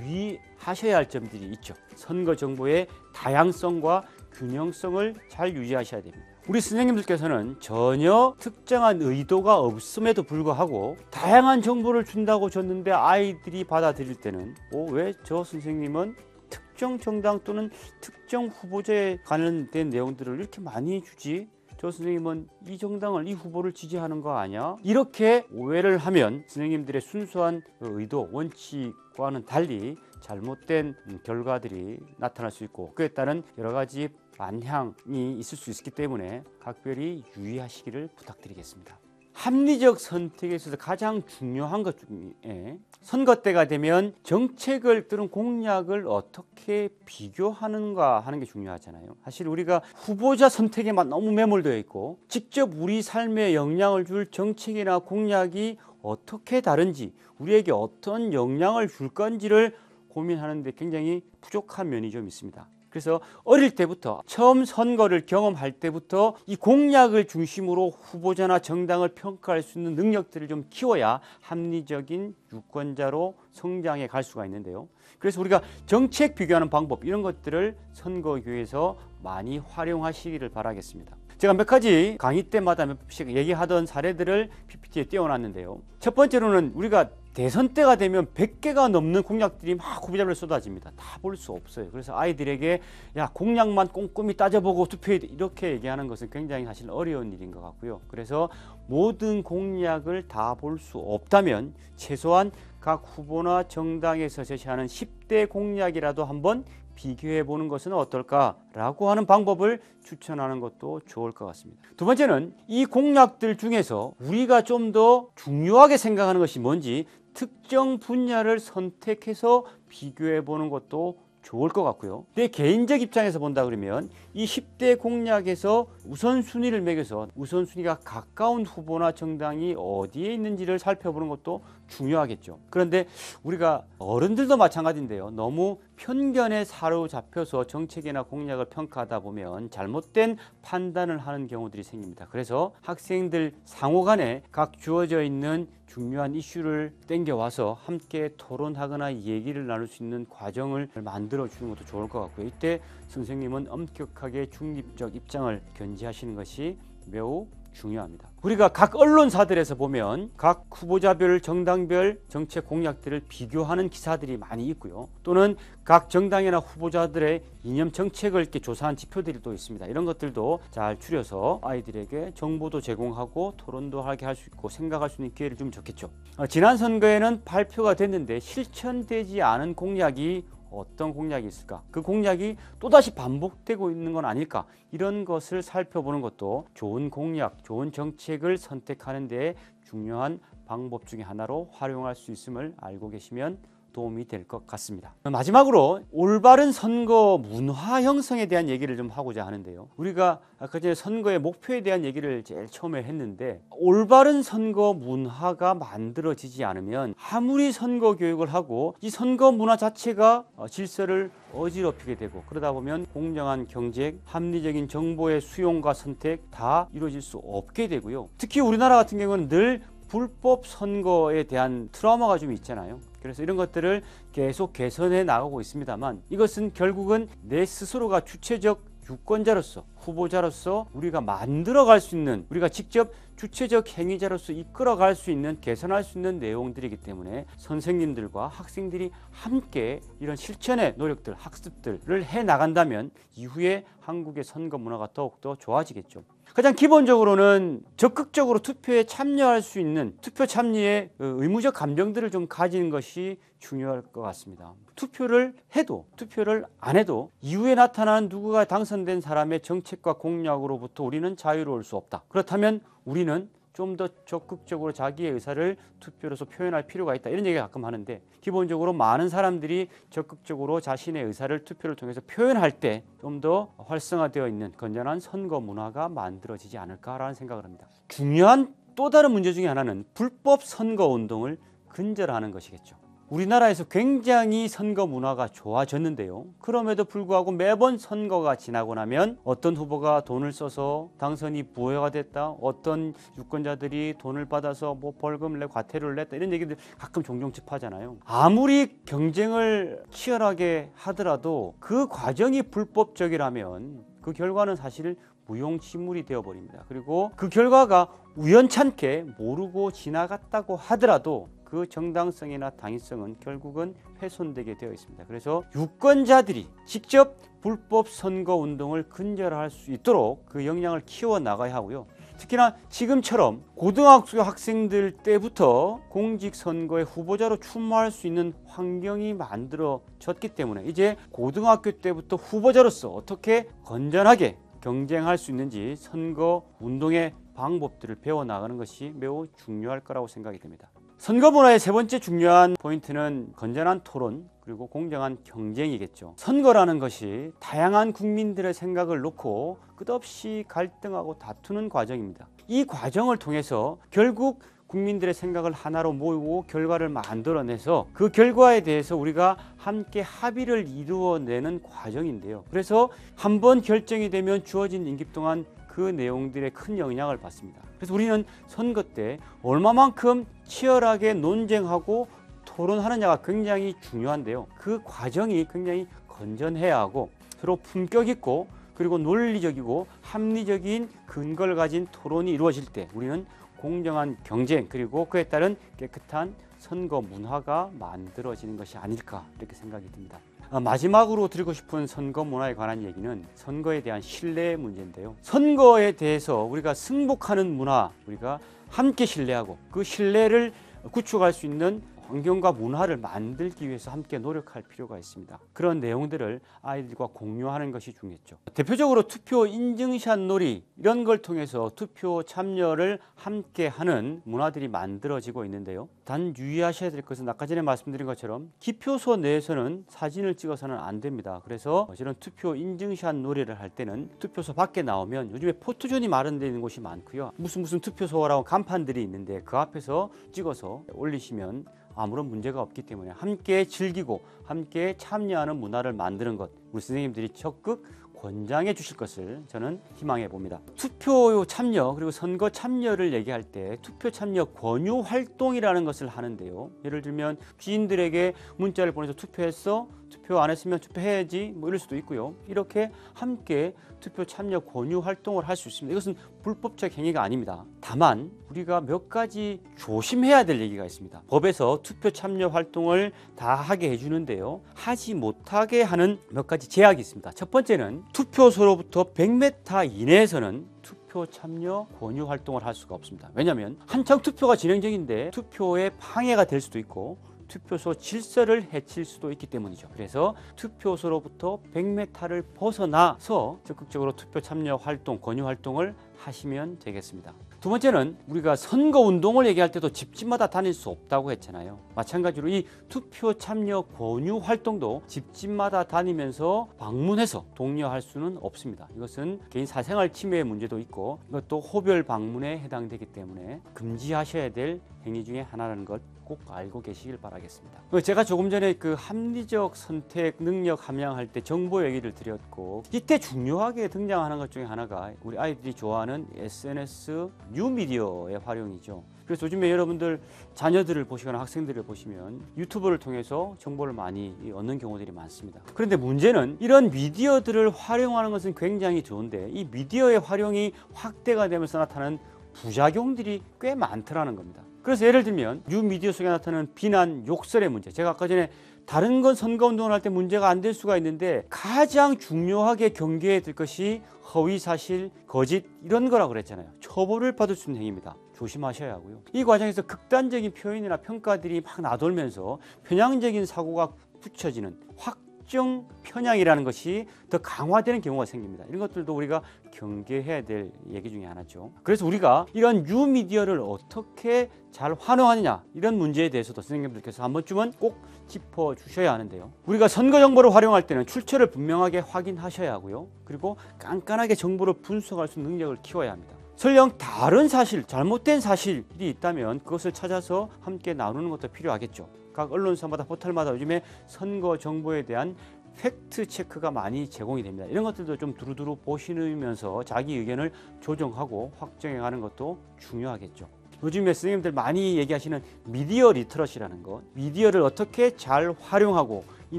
유의하셔야 할 점들이 있죠. 선거 정보의 다양성과 균형성을 잘 유지하셔야 됩니다. 우리 선생님들께서는 전혀 특정한 의도가 없음에도 불구하고 다양한 정보를 준다고 줬는데 아이들이 받아들일 때는 왜 저 선생님은 특정 정당 또는 특정 후보자에 관련된 내용들을 이렇게 많이 주지? 저 선생님은 이 정당을, 이 후보를 지지하는 거 아니야? 이렇게 오해를 하면 선생님들의 순수한 의도, 원칙과는 달리 잘못된 결과들이 나타날 수 있고 그에 따른 여러 가지 만향이 있을 수 있기 때문에 각별히 유의하시기를 부탁드리겠습니다. 합리적 선택에 있어서 가장 중요한 것 중에 선거 때가 되면 정책을 또는 공약을 어떻게 비교하는가 하는 게 중요하잖아요. 사실 우리가 후보자 선택에만 너무 매몰되어 있고 직접 우리 삶에 영향을 줄 정책이나 공약이 어떻게 다른지, 우리에게 어떤 영향을 줄 건지를 고민하는 데 굉장히 부족한 면이 좀 있습니다. 그래서 어릴 때부터 처음 선거를 경험할 때부터 이 공약을 중심으로 후보자나 정당을 평가할 수 있는 능력들을 좀 키워야 합리적인 유권자로 성장해 갈 수가 있는데요. 그래서 우리가 정책 비교하는 방법 이런 것들을 선거교에서 많이 활용하시기를 바라겠습니다. 제가 몇 가지 강의 때마다 몇 번씩 얘기하던 사례들을 PPT에 띄워놨는데요. 첫 번째로는 우리가 대선 때가 되면 100개가 넘는 공약들이 막 후보자별로 쏟아집니다. 다 볼 수 없어요. 그래서 아이들에게 야 공약만 꼼꼼히 따져보고 투표해 이렇게 얘기하는 것은 굉장히 사실 어려운 일인 것 같고요. 그래서 모든 공약을 다 볼 수 없다면 최소한 각 후보나 정당에서 제시하는 10대 공약이라도 한번 비교해 보는 것은 어떨까라고 하는 방법을 추천하는 것도 좋을 것 같습니다. 두 번째는 이 공약들 중에서 우리가 좀 더 중요하게 생각하는 것이 뭔지 특정 분야를 선택해서 비교해 보는 것도 좋을 것 같고요. 내 개인적 입장에서 본다 그러면 이 10대 공약에서 우선순위를 매겨서 우선순위가 가까운 후보나 정당이 어디에 있는지를 살펴보는 것도 중요하겠죠. 그런데 우리가 어른들도 마찬가지인데요. 너무 편견에 사로잡혀서 정책이나 공약을 평가하다 보면 잘못된 판단을 하는 경우들이 생깁니다. 그래서 학생들 상호 간에 각 주어져 있는 중요한 이슈를 땡겨와서 함께 토론하거나 얘기를 나눌 수 있는 과정을 만들어 주는 것도 좋을 것 같고요. 이때 선생님은 엄격하게 중립적 입장을 견지하시는 것이 매우 중요합니다. 우리가 각 언론사들에서 보면 각 후보자별 정당별 정책 공약들을 비교하는 기사들이 많이 있고요. 또는 각 정당이나 후보자들의 이념 정책을 이렇게 조사한 지표들이 또 있습니다. 이런 것들도 잘 추려서 아이들에게 정보도 제공하고 토론도 하게 할 수 있고 생각할 수 있는 기회를 주면 좋겠죠. 지난 선거에는 발표가 됐는데 실천되지 않은 공약이 어떤 공약이 있을까? 그 공약이 또다시 반복되고 있는 건 아닐까? 이런 것을 살펴보는 것도 좋은 공약, 좋은 정책을 선택하는 데 중요한 방법 중에 하나로 활용할 수 있음을 알고 계시면 도움이 될 것 같습니다. 마지막으로 올바른 선거 문화 형성에 대한 얘기를 좀 하고자 하는데요. 우리가 아까 전에 선거의 목표에 대한 얘기를 제일 처음에 했는데 올바른 선거 문화가 만들어지지 않으면 아무리 선거 교육을 하고 이 선거 문화 자체가 질서를 어지럽히게 되고 그러다 보면 공정한 경쟁, 합리적인 정보의 수용과 선택 다 이루어질 수 없게 되고요. 특히 우리나라 같은 경우는 늘 불법 선거에 대한 트라우마가 좀 있잖아요. 그래서 이런 것들을 계속 개선해 나가고 있습니다만 이것은 결국은 내 스스로가 주체적 유권자로서 후보자로서 우리가 만들어갈 수 있는 우리가 직접 주체적 행위자로서 이끌어갈 수 있는 개선할 수 있는 내용들이기 때문에 선생님들과 학생들이 함께 이런 실천의 노력들 학습들을 해 나간다면 이후에 한국의 선거 문화가 더욱더 좋아지겠죠. 가장 기본적으로는 적극적으로 투표에 참여할 수 있는 투표 참여의 의무적 감정들을 좀 가지는 것이 중요할 것 같습니다. 투표를 해도 투표를 안 해도 이후에 나타나는 누구가 당선된 사람의 정책과 공약으로부터 우리는 자유로울 수 없다. 그렇다면 우리는 좀 더 적극적으로 자기의 의사를 투표로서 표현할 필요가 있다. 이런 얘기를 가끔 하는데 기본적으로 많은 사람들이 적극적으로 자신의 의사를 투표를 통해서 표현할 때 좀 더 활성화되어 있는 건전한 선거 문화가 만들어지지 않을까라는 생각을 합니다. 중요한 또 다른 문제 중에 하나는 불법 선거 운동을 근절하는 것이겠죠. 우리나라에서 굉장히 선거 문화가 좋아졌는데요. 그럼에도 불구하고 매번 선거가 지나고 나면 어떤 후보가 돈을 써서 당선이 부여가 됐다. 어떤 유권자들이 돈을 받아서 뭐 벌금을 내고 과태료를 냈다. 이런 얘기들 가끔 종종 접하잖아요. 아무리 경쟁을 치열하게 하더라도 그 과정이 불법적이라면 그 결과는 사실 무용지물이 되어버립니다. 그리고 그 결과가 우연찮게 모르고 지나갔다고 하더라도 그 정당성이나 당위성은 결국은 훼손되게 되어 있습니다. 그래서 유권자들이 직접 불법 선거 운동을 근절할 수 있도록 그 역량을 키워 나가야 하고요. 특히나 지금처럼 고등학교 학생들 때부터 공직선거의 후보자로 출마할 수 있는 환경이 만들어졌기 때문에 이제 고등학교 때부터 후보자로서 어떻게 건전하게 경쟁할 수 있는지 선거 운동의 방법들을 배워나가는 것이 매우 중요할 거라고 생각이 됩니다. 선거 문화의 세 번째 중요한 포인트는 건전한 토론 그리고 공정한 경쟁이겠죠. 선거라는 것이 다양한 국민들의 생각을 놓고 끝없이 갈등하고 다투는 과정입니다. 이 과정을 통해서 결국 국민들의 생각을 하나로 모으고 결과를 만들어내서 그 결과에 대해서 우리가 함께 합의를 이루어내는 과정인데요. 그래서 한번 결정이 되면 주어진 임기 동안 그 내용들에 큰 영향을 받습니다. 그래서 우리는 선거 때 얼마만큼 치열하게 논쟁하고 토론하느냐가 굉장히 중요한데요. 그 과정이 굉장히 건전해야 하고 서로 품격 있고 그리고 논리적이고 합리적인 근거를 가진 토론이 이루어질 때 우리는 공정한 경쟁 그리고 그에 따른 깨끗한 선거 문화가 만들어지는 것이 아닐까 이렇게 생각이 듭니다. 마지막으로 드리고 싶은 선거 문화에 관한 얘기는 선거에 대한 신뢰 문제인데요. 선거에 대해서 우리가 승복하는 문화, 우리가 함께 신뢰하고 그 신뢰를 구축할 수 있는 환경과 문화를 만들기 위해서 함께 노력할 필요가 있습니다. 그런 내용들을 아이들과 공유하는 것이 중요했죠. 대표적으로 투표 인증샷 놀이 이런 걸 통해서 투표 참여를 함께 하는 문화들이 만들어지고 있는데요. 단 유의하셔야 될 것은 아까 전에 말씀드린 것처럼 기표소 내에서는 사진을 찍어서는 안 됩니다. 그래서 이런 투표 인증샷 놀이를 할 때는 투표소 밖에 나오면 요즘에 포토존이 마련되어 있는 곳이 많고요. 무슨 투표소라고 간판들이 있는데 그 앞에서 찍어서 올리시면 아무런 문제가 없기 때문에 함께 즐기고 함께 참여하는 문화를 만드는 것 우리 선생님들이 적극 권장해 주실 것을 저는 희망해 봅니다. 투표 참여 그리고 선거 참여를 얘기할 때 투표 참여 권유 활동이라는 것을 하는데요. 예를 들면 지인들에게 문자를 보내서 투표했어? 투표 안 했으면 투표해야지 뭐 이럴 수도 있고요. 이렇게 함께 투표 참여 권유 활동을 할 수 있습니다. 이것은 불법적 행위가 아닙니다. 다만 우리가 몇 가지 조심해야 될 얘기가 있습니다. 법에서 투표 참여 활동을 다 하게 해주는데요. 하지 못하게 하는 몇 가지 제약이 있습니다. 첫 번째는 투표소로부터 100m 이내에서는 투표 참여 권유 활동을 할 수가 없습니다. 왜냐하면 한창 투표가 진행 중인데 투표에 방해가 될 수도 있고 투표소 질서를 해칠 수도 있기 때문이죠. 그래서 투표소로부터 100m를 벗어나서 적극적으로 투표 참여 활동, 권유 활동을 하시면 되겠습니다. 두 번째는 우리가 선거운동을 얘기할 때도 집집마다 다닐 수 없다고 했잖아요. 마찬가지로 이 투표 참여 권유 활동도 집집마다 다니면서 방문해서 독려할 수는 없습니다. 이것은 개인 사생활 침해의 문제도 있고 이것도 호별 방문에 해당되기 때문에 금지하셔야 될 행위 중에 하나라는 것 꼭 알고 계시길 바라겠습니다. 제가 조금 전에 그 합리적 선택 능력 함양할 때 정보 얘기를 드렸고 이때 중요하게 등장하는 것 중에 하나가 우리 아이들이 좋아하는 SNS 뉴미디어의 활용이죠. 그래서 요즘에 여러분들 자녀들을 보시거나 학생들을 보시면 유튜브를 통해서 정보를 많이 얻는 경우들이 많습니다. 그런데 문제는 이런 미디어들을 활용하는 것은 굉장히 좋은데 이 미디어의 활용이 확대가 되면서 나타나는 부작용들이 꽤 많더라는 겁니다. 그래서 예를 들면 뉴미디어 속에 나타나는 비난, 욕설의 문제. 제가 아까 전에 다른 건 선거운동을 할 때 문제가 안 될 수가 있는데 가장 중요하게 경계해야 될 것이 허위사실, 거짓 이런 거라고 그랬잖아요. 처벌을 받을 수 있는 행위입니다. 조심하셔야 하고요. 이 과정에서 극단적인 표현이나 평가들이 막 나돌면서 편향적인 사고가 붙여지는 확정 편향이라는 것이 더 강화되는 경우가 생깁니다. 이런 것들도 우리가 경계해야 될 얘기 중에 하나죠. 그래서 우리가 이런 뉴미디어를 어떻게 잘 활용하느냐 이런 문제에 대해서도 선생님들께서 한 번쯤은 꼭 짚어 주셔야 하는데요. 우리가 선거 정보를 활용할 때는 출처를 분명하게 확인하셔야 하고요. 그리고 깐깐하게 정보를 분석할 수 있는 능력을 키워야 합니다. 설령 다른 사실, 잘못된 사실이 있다면 그것을 찾아서 함께 나누는 것도 필요하겠죠. 각 언론사마다 포털마다 요즘에 선거 정보에 대한 팩트 체크가 많이 제공이 됩니다. 이런 것들도 좀 두루두루 보시면서 자기 의견을 조정하고 확정해가는 것도 중요하겠죠. 요즘에 선생님들 많이 얘기하시는 미디어 리터러시라는 것, 미디어를 어떻게 잘 활용하고 이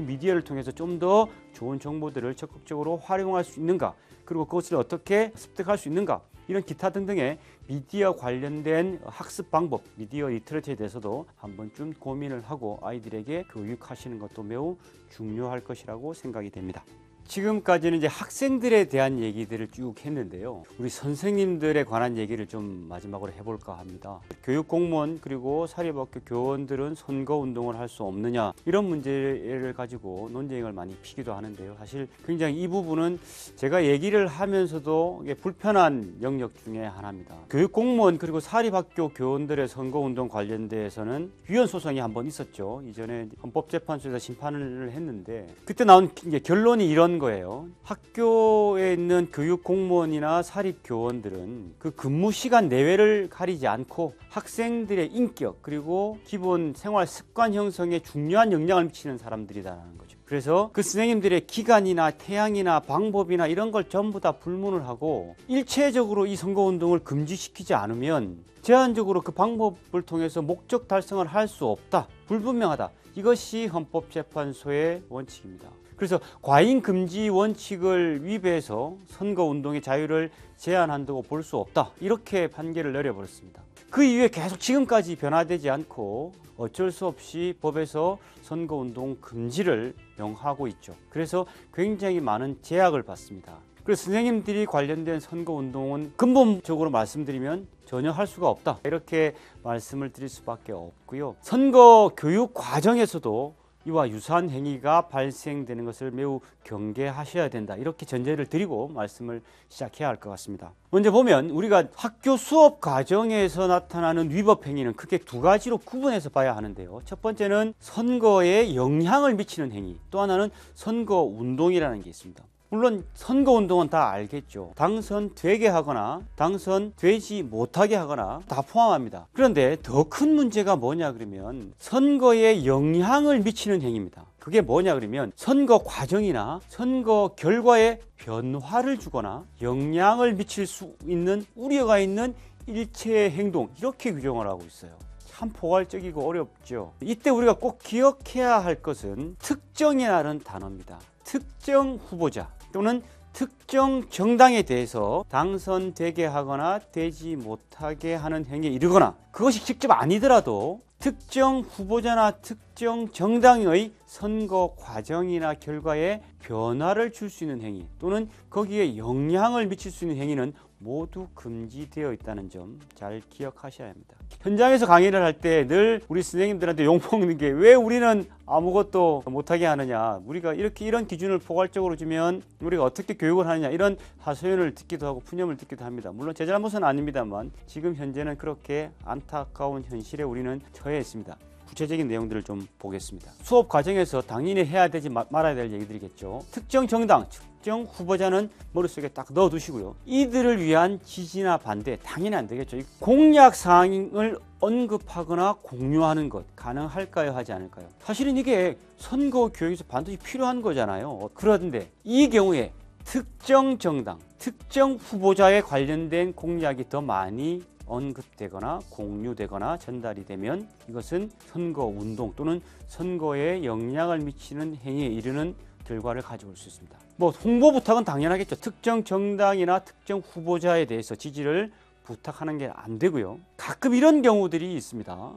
미디어를 통해서 좀 더 좋은 정보들을 적극적으로 활용할 수 있는가, 그리고 그것을 어떻게 습득할 수 있는가, 이런 기타 등등의 미디어 관련된 학습 방법, 미디어 리터러시에 대해서도 한 번쯤 고민을 하고 아이들에게 교육하시는 것도 매우 중요할 것이라고 생각이 됩니다. 지금까지는 이제 학생들에 대한 얘기들을 쭉 했는데요. 우리 선생님들에 관한 얘기를 좀 마지막으로 해볼까 합니다. 교육 공무원 그리고 사립학교 교원들은 선거 운동을 할 수 없느냐 이런 문제를 가지고 논쟁을 많이 피기도 하는데요. 사실 굉장히 이 부분은 제가 얘기를 하면서도 이게 불편한 영역 중에 하나입니다. 교육 공무원 그리고 사립학교 교원들의 선거 운동 관련돼서는 위헌 소송이 한번 있었죠. 이전에 헌법재판소에서 심판을 했는데 그때 나온 결론이 이런 거예요. 학교에 있는 교육 공무원이나 사립 교원들은 그 근무 시간 내외를 가리지 않고 학생들의 인격 그리고 기본 생활 습관 형성에 중요한 영향을 미치는 사람들이다라는 거죠. 그래서 그 선생님들의 기간이나 태양이나 방법이나 이런 걸 전부 다 불문을 하고 일체적으로 이 선거운동을 금지시키지 않으면 제한적으로 그 방법을 통해서 목적 달성을 할 수 없다, 불분명하다. 이것이 헌법재판소의 원칙입니다. 그래서 과잉 금지 원칙을 위배해서 선거운동의 자유를 제한한다고 볼 수 없다, 이렇게 판결을 내려버렸습니다. 그 이후에 계속 지금까지 변화되지 않고 어쩔 수 없이 법에서 선거운동 금지를 명하고 있죠. 그래서 굉장히 많은 제약을 받습니다. 그래서 선생님들이 관련된 선거운동은 근본적으로 말씀드리면 전혀 할 수가 없다, 이렇게 말씀을 드릴 수밖에 없고요. 선거 교육 과정에서도 이와 유사한 행위가 발생되는 것을 매우 경계하셔야 된다, 이렇게 전제를 드리고 말씀을 시작해야 할 것 같습니다. 먼저 보면 우리가 학교 수업 과정에서 나타나는 위법 행위는 크게 두 가지로 구분해서 봐야 하는데요. 첫 번째는 선거에 영향을 미치는 행위, 또 하나는 선거 운동이라는 게 있습니다. 물론 선거운동은 다 알겠죠. 당선되게 하거나 당선되지 못하게 하거나 다 포함합니다. 그런데 더 큰 문제가 뭐냐 그러면 선거에 영향을 미치는 행위입니다. 그게 뭐냐 그러면 선거 과정이나 선거 결과에 변화를 주거나 영향을 미칠 수 있는 우려가 있는 일체의 행동, 이렇게 규정을 하고 있어요. 참 포괄적이고 어렵죠. 이때 우리가 꼭 기억해야 할 것은 특정이라는 단어입니다. 특정 후보자 또는 특정 정당에 대해서 당선되게 하거나 되지 못하게 하는 행위에 이르거나, 그것이 직접 아니더라도 특정 후보자나 특정 정당의 선거 과정이나 결과에 변화를 줄 수 있는 행위 또는 거기에 영향을 미칠 수 있는 행위는 모두 금지되어 있다는 점 잘 기억하셔야 합니다. 현장에서 강의를 할 때 늘 우리 선생님들한테 욕먹는 게, 왜 우리는 아무것도 못하게 하느냐, 우리가 이런 기준을 포괄적으로 주면 우리가 어떻게 교육을 하느냐, 이런 하소연을 듣기도 하고 푸념을 듣기도 합니다. 물론 제 잘못은 아닙니다만 지금 현재는 그렇게 안타까운 현실에 우리는 처해 있습니다. 구체적인 내용들을 좀 보겠습니다. 수업 과정에서 당연히 해야 되지 말아야 될 얘기들이겠죠. 특정 정당, 특정 후보자는 머릿속에 딱 넣어두시고요. 이들을 위한 지지나 반대 당연히 안 되겠죠. 공약 사항을 언급하거나 공유하는 것 가능할까요, 하지 않을까요? 사실은 이게 선거 교육에서 반드시 필요한 거잖아요. 그런데 이 경우에 특정 정당, 특정 후보자에 관련된 공약이 더 많이 언급되거나 공유되거나 전달이 되면 이것은 선거운동 또는 선거에 영향을 미치는 행위에 이르는 결과를 가져올 수 있습니다. 홍보 부탁은 당연하겠죠. 특정 정당이나 특정 후보자에 대해서 지지를 부탁하는 게 안 되고요. 가끔 이런 경우들이 있습니다.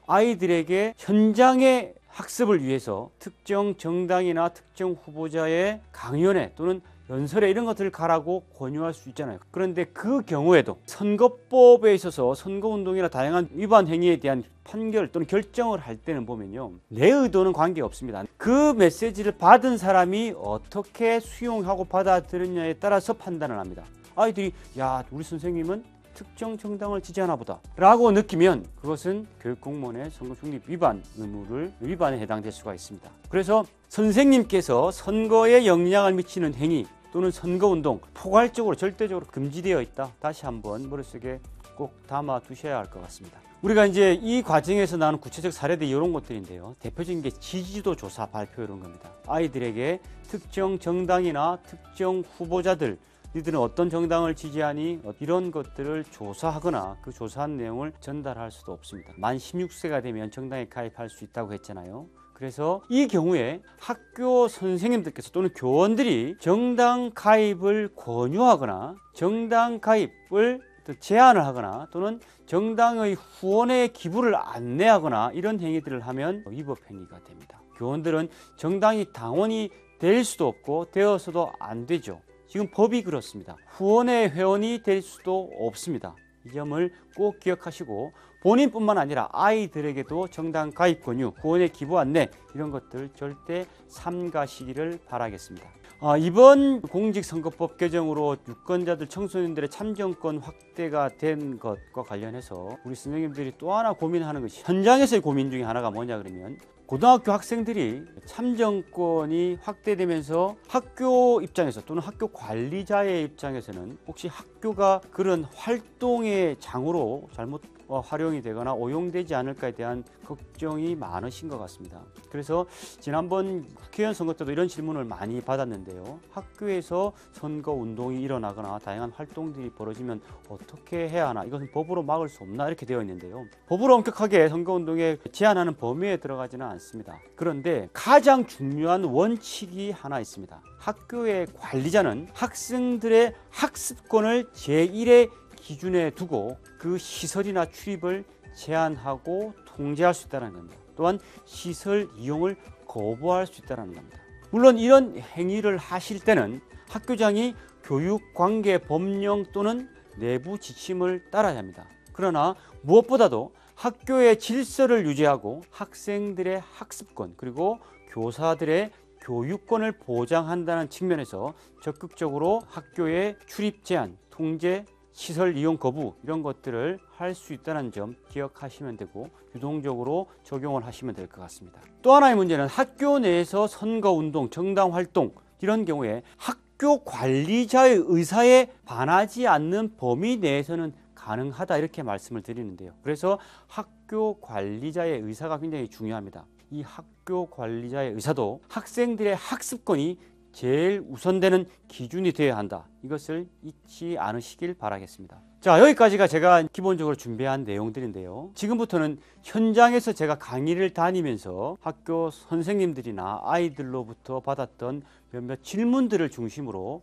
아이들에게 현장의 학습을 위해서 특정 정당이나 특정 후보자의 강연회 또는 연설에 이런 것들을 가라고 권유할 수 있잖아요. 그런데 그 경우에도 선거법에 있어서 선거운동이나 다양한 위반 행위에 대한 판결 또는 결정을 할 때는 보면요, 내 의도는 관계없습니다. 그 메시지를 받은 사람이 어떻게 수용하고 받아들였냐에 따라서 판단을 합니다. 아이들이 야, 우리 선생님은 특정 정당을 지지하나 보다 라고 느끼면 그것은 교육공무원의 선거중립 위반 의무를 위반에 해당될 수가 있습니다. 그래서 선생님께서 선거에 영향을 미치는 행위 또는 선거운동 포괄적으로 절대적으로 금지되어 있다, 다시 한번 머릿속에 꼭 담아 두셔야 할 것 같습니다. 우리가 이제 이 과정에서 나오는 구체적 사례들 이런 것들인데요. 대표적인 게 지지도 조사 발표 이런 겁니다. 아이들에게 특정 정당이나 특정 후보자들, 니들은 어떤 정당을 지지하니? 이런 것들을 조사하거나 그 조사한 내용을 전달할 수도 없습니다. 만 16세가 되면 정당에 가입할 수 있다고 했잖아요. 그래서 이 경우에 학교 선생님들께서 또는 교원들이 정당 가입을 권유하거나 정당 가입을 제한을 하거나 또는 정당의 후원에 기부를 안내하거나 이런 행위들을 하면 위법 행위가 됩니다. 교원들은 정당이 당원이 될 수도 없고 되어서도 안 되죠. 지금 법이 그렇습니다. 후원의 회원이 될 수도 없습니다. 이 점을 꼭 기억하시고 본인뿐만 아니라 아이들에게도 정당 가입 권유, 후원의 기부 안내 이런 것들 절대 삼가시기를 바라겠습니다. 이번 공직선거법 개정으로 유권자들, 청소년들의 참정권 확대가 된 것과 관련해서 우리 선생님들이 또 하나 고민하는 것이, 현장에서의 고민 중에 하나가 뭐냐 그러면 고등학교 학생들이 참정권이 확대되면서 학교 입장에서 또는 학교 관리자의 입장에서는 혹시 학교가 그런 활동의 장으로 잘못 활용이 되거나 오용되지 않을까에 대한 걱정이 많으신 것 같습니다. 그래서 지난번 국회의원 선거 때도 이런 질문을 많이 받았는데요. 학교에서 선거 운동이 일어나거나 다양한 활동들이 벌어지면 어떻게 해야 하나, 이것은 법으로 막을 수 없나, 이렇게 되어 있는데요. 법으로 엄격하게 선거 운동에 제한하는 범위에 들어가지는 않습니다. 그런데 가장 중요한 원칙이 하나 있습니다. 학교의 관리자는 학생들의 학습권을 제1의 기준에 두고 그 시설이나 출입을 제한하고 통제할 수 있다는 겁니다. 또한 시설 이용을 거부할 수 있다는 겁니다. 물론 이런 행위를 하실 때는 학교장이 교육관계 법령 또는 내부 지침을 따라야 합니다. 그러나 무엇보다도 학교의 질서를 유지하고 학생들의 학습권 그리고 교사들의 교육권을 보장한다는 측면에서 적극적으로 학교의 출입 제한, 통제, 시설 이용 거부 이런 것들을 할 수 있다는 점 기억하시면 되고 유동적으로 적용을 하시면 될 것 같습니다. 또 하나의 문제는 학교 내에서 선거운동, 정당활동 이런 경우에 학교 관리자의 의사에 반하지 않는 범위 내에서는 가능하다, 이렇게 말씀을 드리는데요. 그래서 학교 관리자의 의사가 굉장히 중요합니다. 이 학교 관리자의 의사도 학생들의 학습권이 제일 우선되는 기준이 되어야 한다. 이것을 잊지 않으시길 바라겠습니다. 자, 여기까지가 제가 기본적으로 준비한 내용들인데요. 지금부터는 현장에서 제가 강의를 다니면서 학교 선생님들이나 아이들로부터 받았던 몇몇 질문들을 중심으로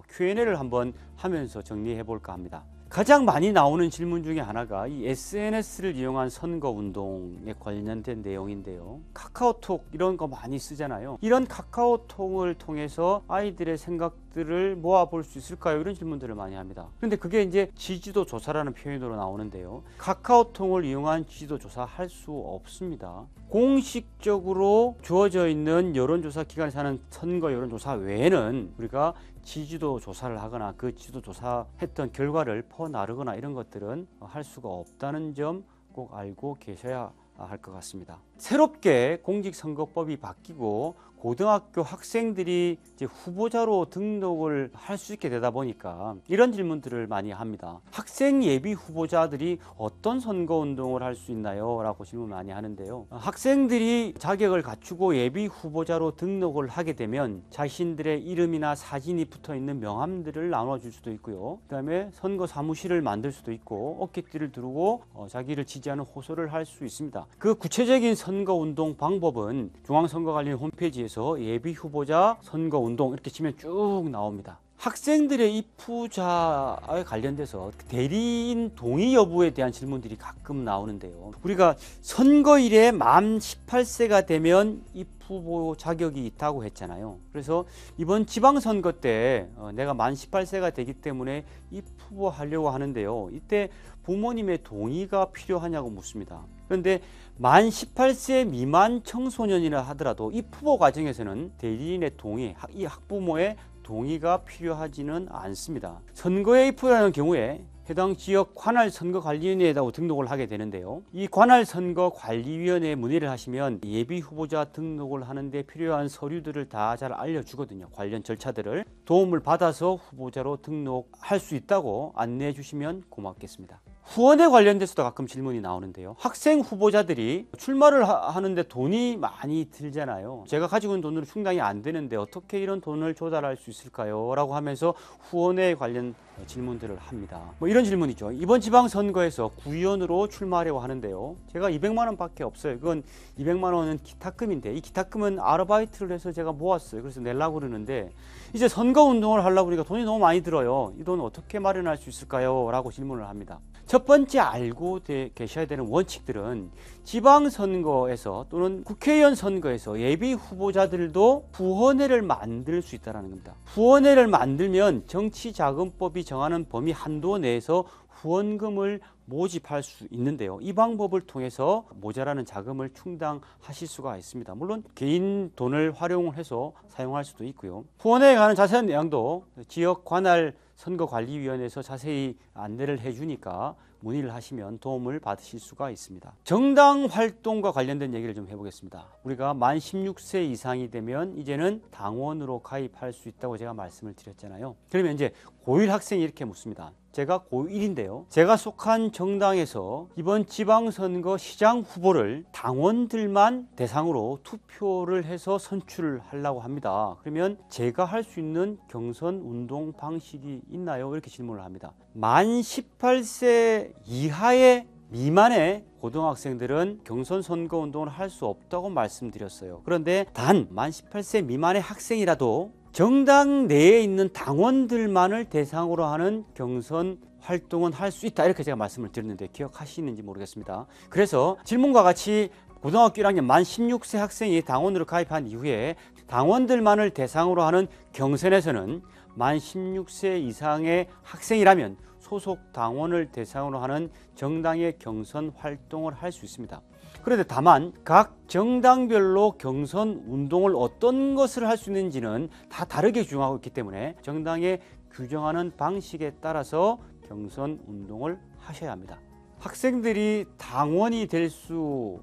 Q&A를 한번 하면서 정리해 볼까 합니다. 가장 많이 나오는 질문 중에 하나가 이 SNS를 이용한 선거운동에 관련된 내용인데요. 카카오톡 이런 거 많이 쓰잖아요. 이런 카카오톡을 통해서 아이들의 생각들을 모아볼 수 있을까요? 이런 질문들을 많이 합니다. 그런데 그게 이제 지지도 조사라는 표현으로 나오는데요. 카카오톡을 이용한 지지도 조사 할 수 없습니다. 공식적으로 주어져 있는 여론조사 기관에서 하는 선거 여론조사 외에는 우리가 지지도 조사를 하거나 그 지지도 조사했던 결과를 퍼나르거나 이런 것들은 할 수가 없다는 점 꼭 알고 계셔야 할 것 같습니다. 새롭게 공직선거법이 바뀌고 고등학교 학생들이 이제 후보자로 등록을 할 수 있게 되다 보니까 이런 질문들을 많이 합니다. 학생 예비 후보자들이 어떤 선거운동을 할 수 있나요? 라고 질문 많이 하는데요. 학생들이 자격을 갖추고 예비 후보자로 등록을 하게 되면 자신들의 이름이나 사진이 붙어 있는 명함들을 나눠줄 수도 있고요. 그 다음에 선거 사무실을 만들 수도 있고 어깨띠를 두르고 자기를 지지하는 호소를 할 수 있습니다. 그 구체적인 선거운동 방법은 중앙선거관리 홈페이지에서 예비 후보자 선거운동 이렇게 치면 쭉 나옵니다. 학생들의 입후자에 관련돼서 대리인 동의 여부에 대한 질문들이 가끔 나오는데요. 우리가 선거일에 만 18세가 되면 입후보 자격이 있다고 했잖아요. 그래서 이번 지방선거 때 내가 만 18세가 되기 때문에 입후보 하려고 하는데요. 이때 부모님의 동의가 필요하냐고 묻습니다. 그런데 만 18세 미만 청소년이라 하더라도 입후보 과정에서는 대리인의 동의, 이 학부모의 동의가 필요하지는 않습니다. 선거에 입후보하는 경우에 해당 지역 관할선거관리위원회에다가 등록을 하게 되는데요. 이 관할선거관리위원회에 문의를 하시면 예비 후보자 등록을 하는데 필요한 서류들을 다 잘 알려주거든요. 관련 절차들을 도움을 받아서 후보자로 등록할 수 있다고 안내해 주시면 고맙겠습니다. 후원에 관련돼서도 가끔 질문이 나오는데요. 학생 후보자들이 출마를 하는데 돈이 많이 들잖아요. 제가 가지고 있는 돈으로 충당이 안 되는데 어떻게 이런 돈을 조달할 수 있을까요? 라고 하면서 후원에 관련 질문들을 합니다. 이런 질문이죠. 이번 지방선거에서 구의원으로 출마하려고 하는데요. 제가 200만 원 밖에 없어요. 그건 200만 원은 기타금인데 이 기타금은 아르바이트를 해서 제가 모았어요. 그래서 내려고 그러는데 이제 선거운동을 하려고 그러니까 돈이 너무 많이 들어요. 이 돈 어떻게 마련할 수 있을까요? 라고 질문을 합니다. 첫 번째 알고 계셔야 되는 원칙들은 지방선거에서 또는 국회의원 선거에서 예비 후보자들도 후원회를 만들 수 있다는 겁니다. 후원회를 만들면 정치자금법이 정하는 범위 한도 내에서 후원금을 모집할 수 있는데요. 이 방법을 통해서 모자라는 자금을 충당하실 수가 있습니다. 물론 개인 돈을 활용을 해서 사용할 수도 있고요. 후원회에 관한 자세한 내용도 지역 관할 선거관리위원회에서 자세히 안내를 해주니까 문의를 하시면 도움을 받으실 수가 있습니다. 정당 활동과 관련된 얘기를 좀 해보겠습니다. 우리가 만 16세 이상이 되면 이제는 당원으로 가입할 수 있다고 제가 말씀을 드렸잖아요. 그러면 이제 고1 학생이 이렇게 묻습니다. 제가 고1인데요. 제가 속한 정당에서 이번 지방선거 시장 후보를 당원들만 대상으로 투표를 해서 선출을 하려고 합니다. 그러면 제가 할 수 있는 경선 운동 방식이 있나요? 이렇게 질문을 합니다. 만 18세 이하의 미만의 고등학생들은 경선 선거 운동을 할 수 없다고 말씀드렸어요. 그런데 단 만 18세 미만의 학생이라도 정당 내에 있는 당원들만을 대상으로 하는 경선 활동은 할 수 있다, 이렇게 제가 말씀을 드렸는데 기억하시는지 모르겠습니다. 그래서 질문과 같이 고등학교 1학년 만 16세 학생이 당원으로 가입한 이후에 당원들만을 대상으로 하는 경선에서는 만 16세 이상의 학생이라면 소속 당원을 대상으로 하는 정당의 경선 활동을 할 수 있습니다. 그런데 다만 각 정당별로 경선 운동을 어떤 것을 할 수 있는지는 다 다르게 규정하고 있기 때문에 정당의 규정하는 방식에 따라서 경선 운동을 하셔야 합니다. 학생들이 당원이 될 수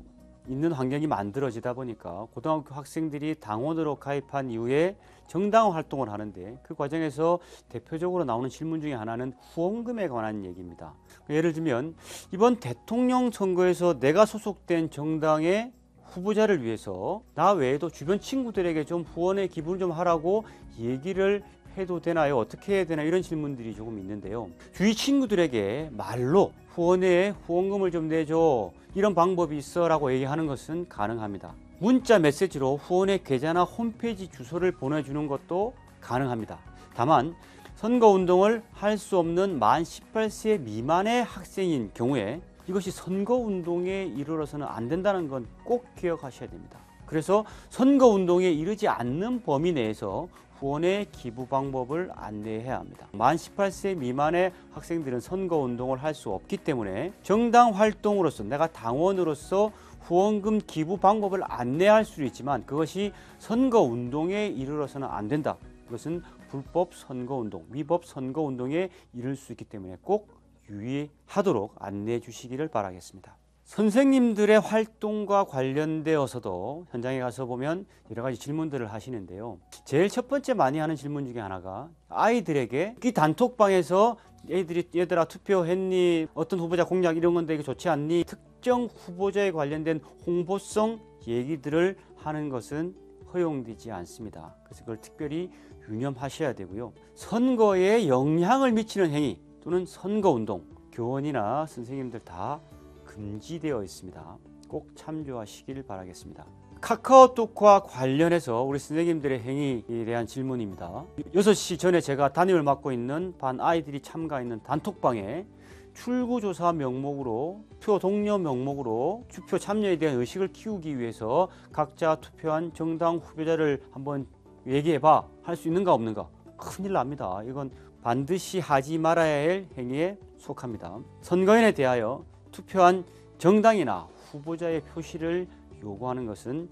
있는 환경이 만들어지다 보니까 고등학교 학생들이 당원으로 가입한 이후에 정당 활동을 하는데 그 과정에서 대표적으로 나오는 질문 중에 하나는 후원금에 관한 얘기입니다. 예를 들면 이번 대통령 선거에서 내가 소속된 정당의 후보자를 위해서 나 외에도 주변 친구들에게 좀 후원의 기부를 좀 하라고 얘기를 해도 되나요? 어떻게 해야 되나? 이런 질문들이 조금 있는데요. 주위 친구들에게 말로 후원금을 좀 내줘, 이런 방법이 있어 라고 얘기하는 것은 가능합니다. 문자 메시지로 후원의 계좌나 홈페이지 주소를 보내주는 것도 가능합니다. 다만 선거운동을 할 수 없는 만 18세 미만의 학생인 경우에 이것이 선거운동에 이르러서는 안 된다는 건 꼭 기억하셔야 됩니다. 그래서 선거운동에 이르지 않는 범위 내에서 후원의 기부 방법을 안내해야 합니다. 만 18세 미만의 학생들은 선거운동을 할 수 없기 때문에 정당 활동으로서 내가 당원으로서 후원금 기부 방법을 안내할 수 있지만 그것이 선거운동에 이르러서는 안 된다. 그것은 불법 선거운동, 위법 선거운동에 이를 수 있기 때문에 꼭 유의하도록 안내해 주시기를 바라겠습니다. 선생님들의 활동과 관련되어서도 현장에 가서 보면 여러 가지 질문들을 하시는데요. 제일 첫 번째 많이 하는 질문 중에 하나가 아이들에게 이 단톡방에서 얘들아 투표했니? 어떤 후보자 공약 이런 건데 이거 좋지 않니? 특정 후보자에 관련된 홍보성 얘기들을 하는 것은 허용되지 않습니다. 그래서 그걸 특별히 유념하셔야 되고요. 선거에 영향을 미치는 행위 또는 선거운동, 교원이나 선생님들 다 금지되어 있습니다. 꼭 참조하시길 바라겠습니다. 카카오톡과 관련해서 우리 선생님들의 행위에 대한 질문입니다. 6시 전에 제가 담임을 맡고 있는 반 아이들이 참가했는 단톡방에 출구조사 명목으로, 투표 독려 명목으로 투표 참여에 대한 의식을 키우기 위해서 각자 투표한 정당 후보자를 한번 얘기해봐, 할 수 있는가 없는가? 큰일 납니다. 이건 반드시 하지 말아야 할 행위에 속합니다. 선거인에 대하여 투표한 정당이나 후보자의 표시를 요구하는 것은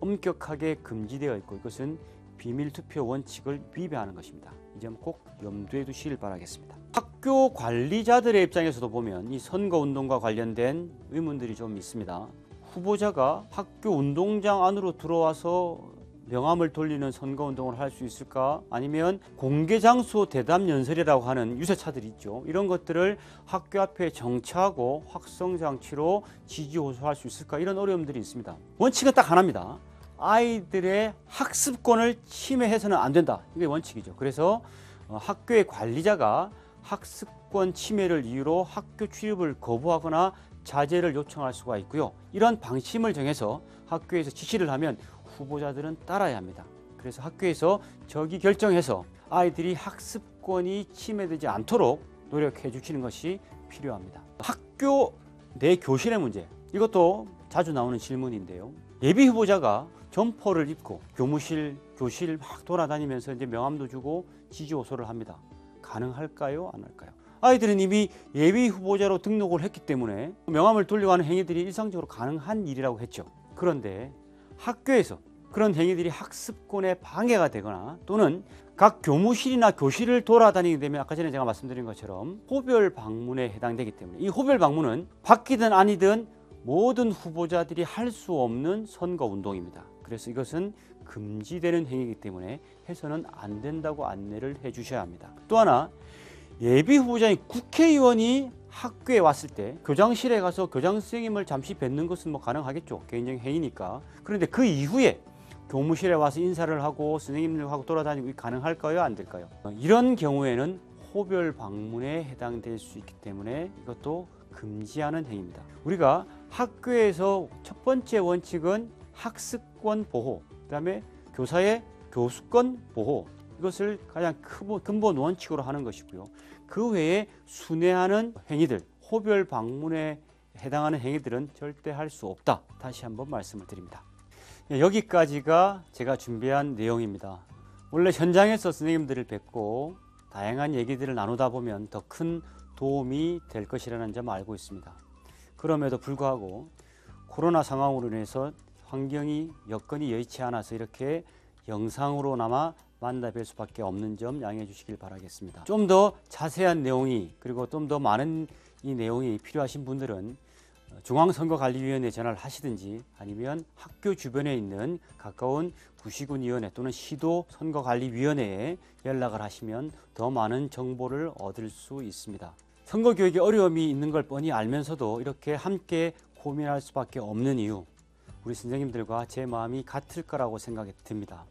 엄격하게 금지되어 있고 이것은 비밀투표 원칙을 위배하는 것입니다. 이 점 꼭 염두에 두시길 바라겠습니다. 학교 관리자들의 입장에서도 보면 이 선거운동과 관련된 의문들이 좀 있습니다. 후보자가 학교 운동장 안으로 들어와서 명함을 돌리는 선거운동을 할 수 있을까? 아니면 공개장소 대담연설이라고 하는 유세차들이 있죠. 이런 것들을 학교 앞에 정차하고 확성장치로 지지 호소할 수 있을까? 이런 어려움들이 있습니다. 원칙은 딱 하나입니다. 아이들의 학습권을 침해해서는 안 된다. 이게 원칙이죠. 그래서 학교의 관리자가 학습권 침해를 이유로 학교 출입을 거부하거나 자제를 요청할 수가 있고요. 이런 방침을 정해서 학교에서 지시를 하면 후보자들은 따라야 합니다. 그래서 학교에서 저기 결정해서 아이들이 학습권이 침해되지 않도록 노력해 주시는 것이 필요합니다. 학교 내 교실의 문제, 이것도 자주 나오는 질문인데요. 예비 후보자가 점퍼를 입고 교무실, 교실 막 돌아다니면서 이제 명함도 주고 지지 호소를 합니다. 가능할까요? 안 할까요? 아이들은 이미 예비 후보자로 등록을 했기 때문에 명함을 돌려가는 행위들이 일상적으로 가능한 일이라고 했죠. 그런데 학교에서 그런 행위들이 학습권에 방해가 되거나 또는 각 교무실이나 교실을 돌아다니게 되면 아까 전에 제가 말씀드린 것처럼 호별 방문에 해당되기 때문에 이 호별 방문은 바뀌든 아니든 모든 후보자들이 할 수 없는 선거 운동입니다. 그래서 이것은 금지되는 행위이기 때문에 해서는 안 된다고 안내를 해 주셔야 합니다. 또 하나, 예비 후보자인 국회의원이 학교에 왔을 때 교장실에 가서 교장 선생님을 잠시 뵙는 것은 뭐 가능하겠죠. 개인적인 행위니까. 그런데 그 이후에 교무실에 와서 인사를 하고 선생님들하고 돌아다니고 가능할까요? 안 될까요? 이런 경우에는 호별 방문에 해당될 수 있기 때문에 이것도 금지하는 행위입니다. 우리가 학교에서 첫 번째 원칙은 학습권 보호, 그다음에 교사의 교수권 보호, 이것을 가장 근본 원칙으로 하는 것이고요. 그 외에 순회하는 행위들, 호별 방문에 해당하는 행위들은 절대 할 수 없다. 다시 한번 말씀을 드립니다. 여기까지가 제가 준비한 내용입니다. 원래 현장에서 선생님들을 뵙고 다양한 얘기들을 나누다 보면 더 큰 도움이 될 것이라는 점을 알고 있습니다. 그럼에도 불구하고 코로나 상황으로 인해서 환경이 여건이 여의치 않아서 이렇게 영상으로나마 만나 뵐 수밖에 없는 점 양해해 주시길 바라겠습니다. 좀 더 자세한 내용이 그리고 좀 더 많은 이 내용이 필요하신 분들은 중앙선거관리위원회에 전화를 하시든지 아니면 학교 주변에 있는 가까운 구시군위원회 또는 시도선거관리위원회에 연락을 하시면 더 많은 정보를 얻을 수 있습니다. 선거교육에 어려움이 있는 걸 뻔히 알면서도 이렇게 함께 고민할 수밖에 없는 이유, 우리 선생님들과 제 마음이 같을 거라고 생각이 듭니다.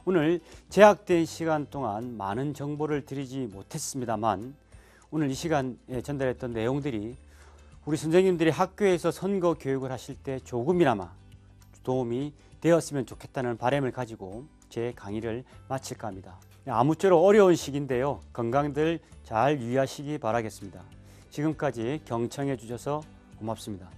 오늘 제약된 시간 동안 많은 정보를 드리지 못했습니다만 오늘 이 시간에 전달했던 내용들이 우리 선생님들이 학교에서 선거 교육을 하실 때 조금이나마 도움이 되었으면 좋겠다는 바람을 가지고 제 강의를 마칠까 합니다. 아무쪼록 어려운 시기인데요. 건강들 잘 유의하시기 바라겠습니다. 지금까지 경청해 주셔서 고맙습니다.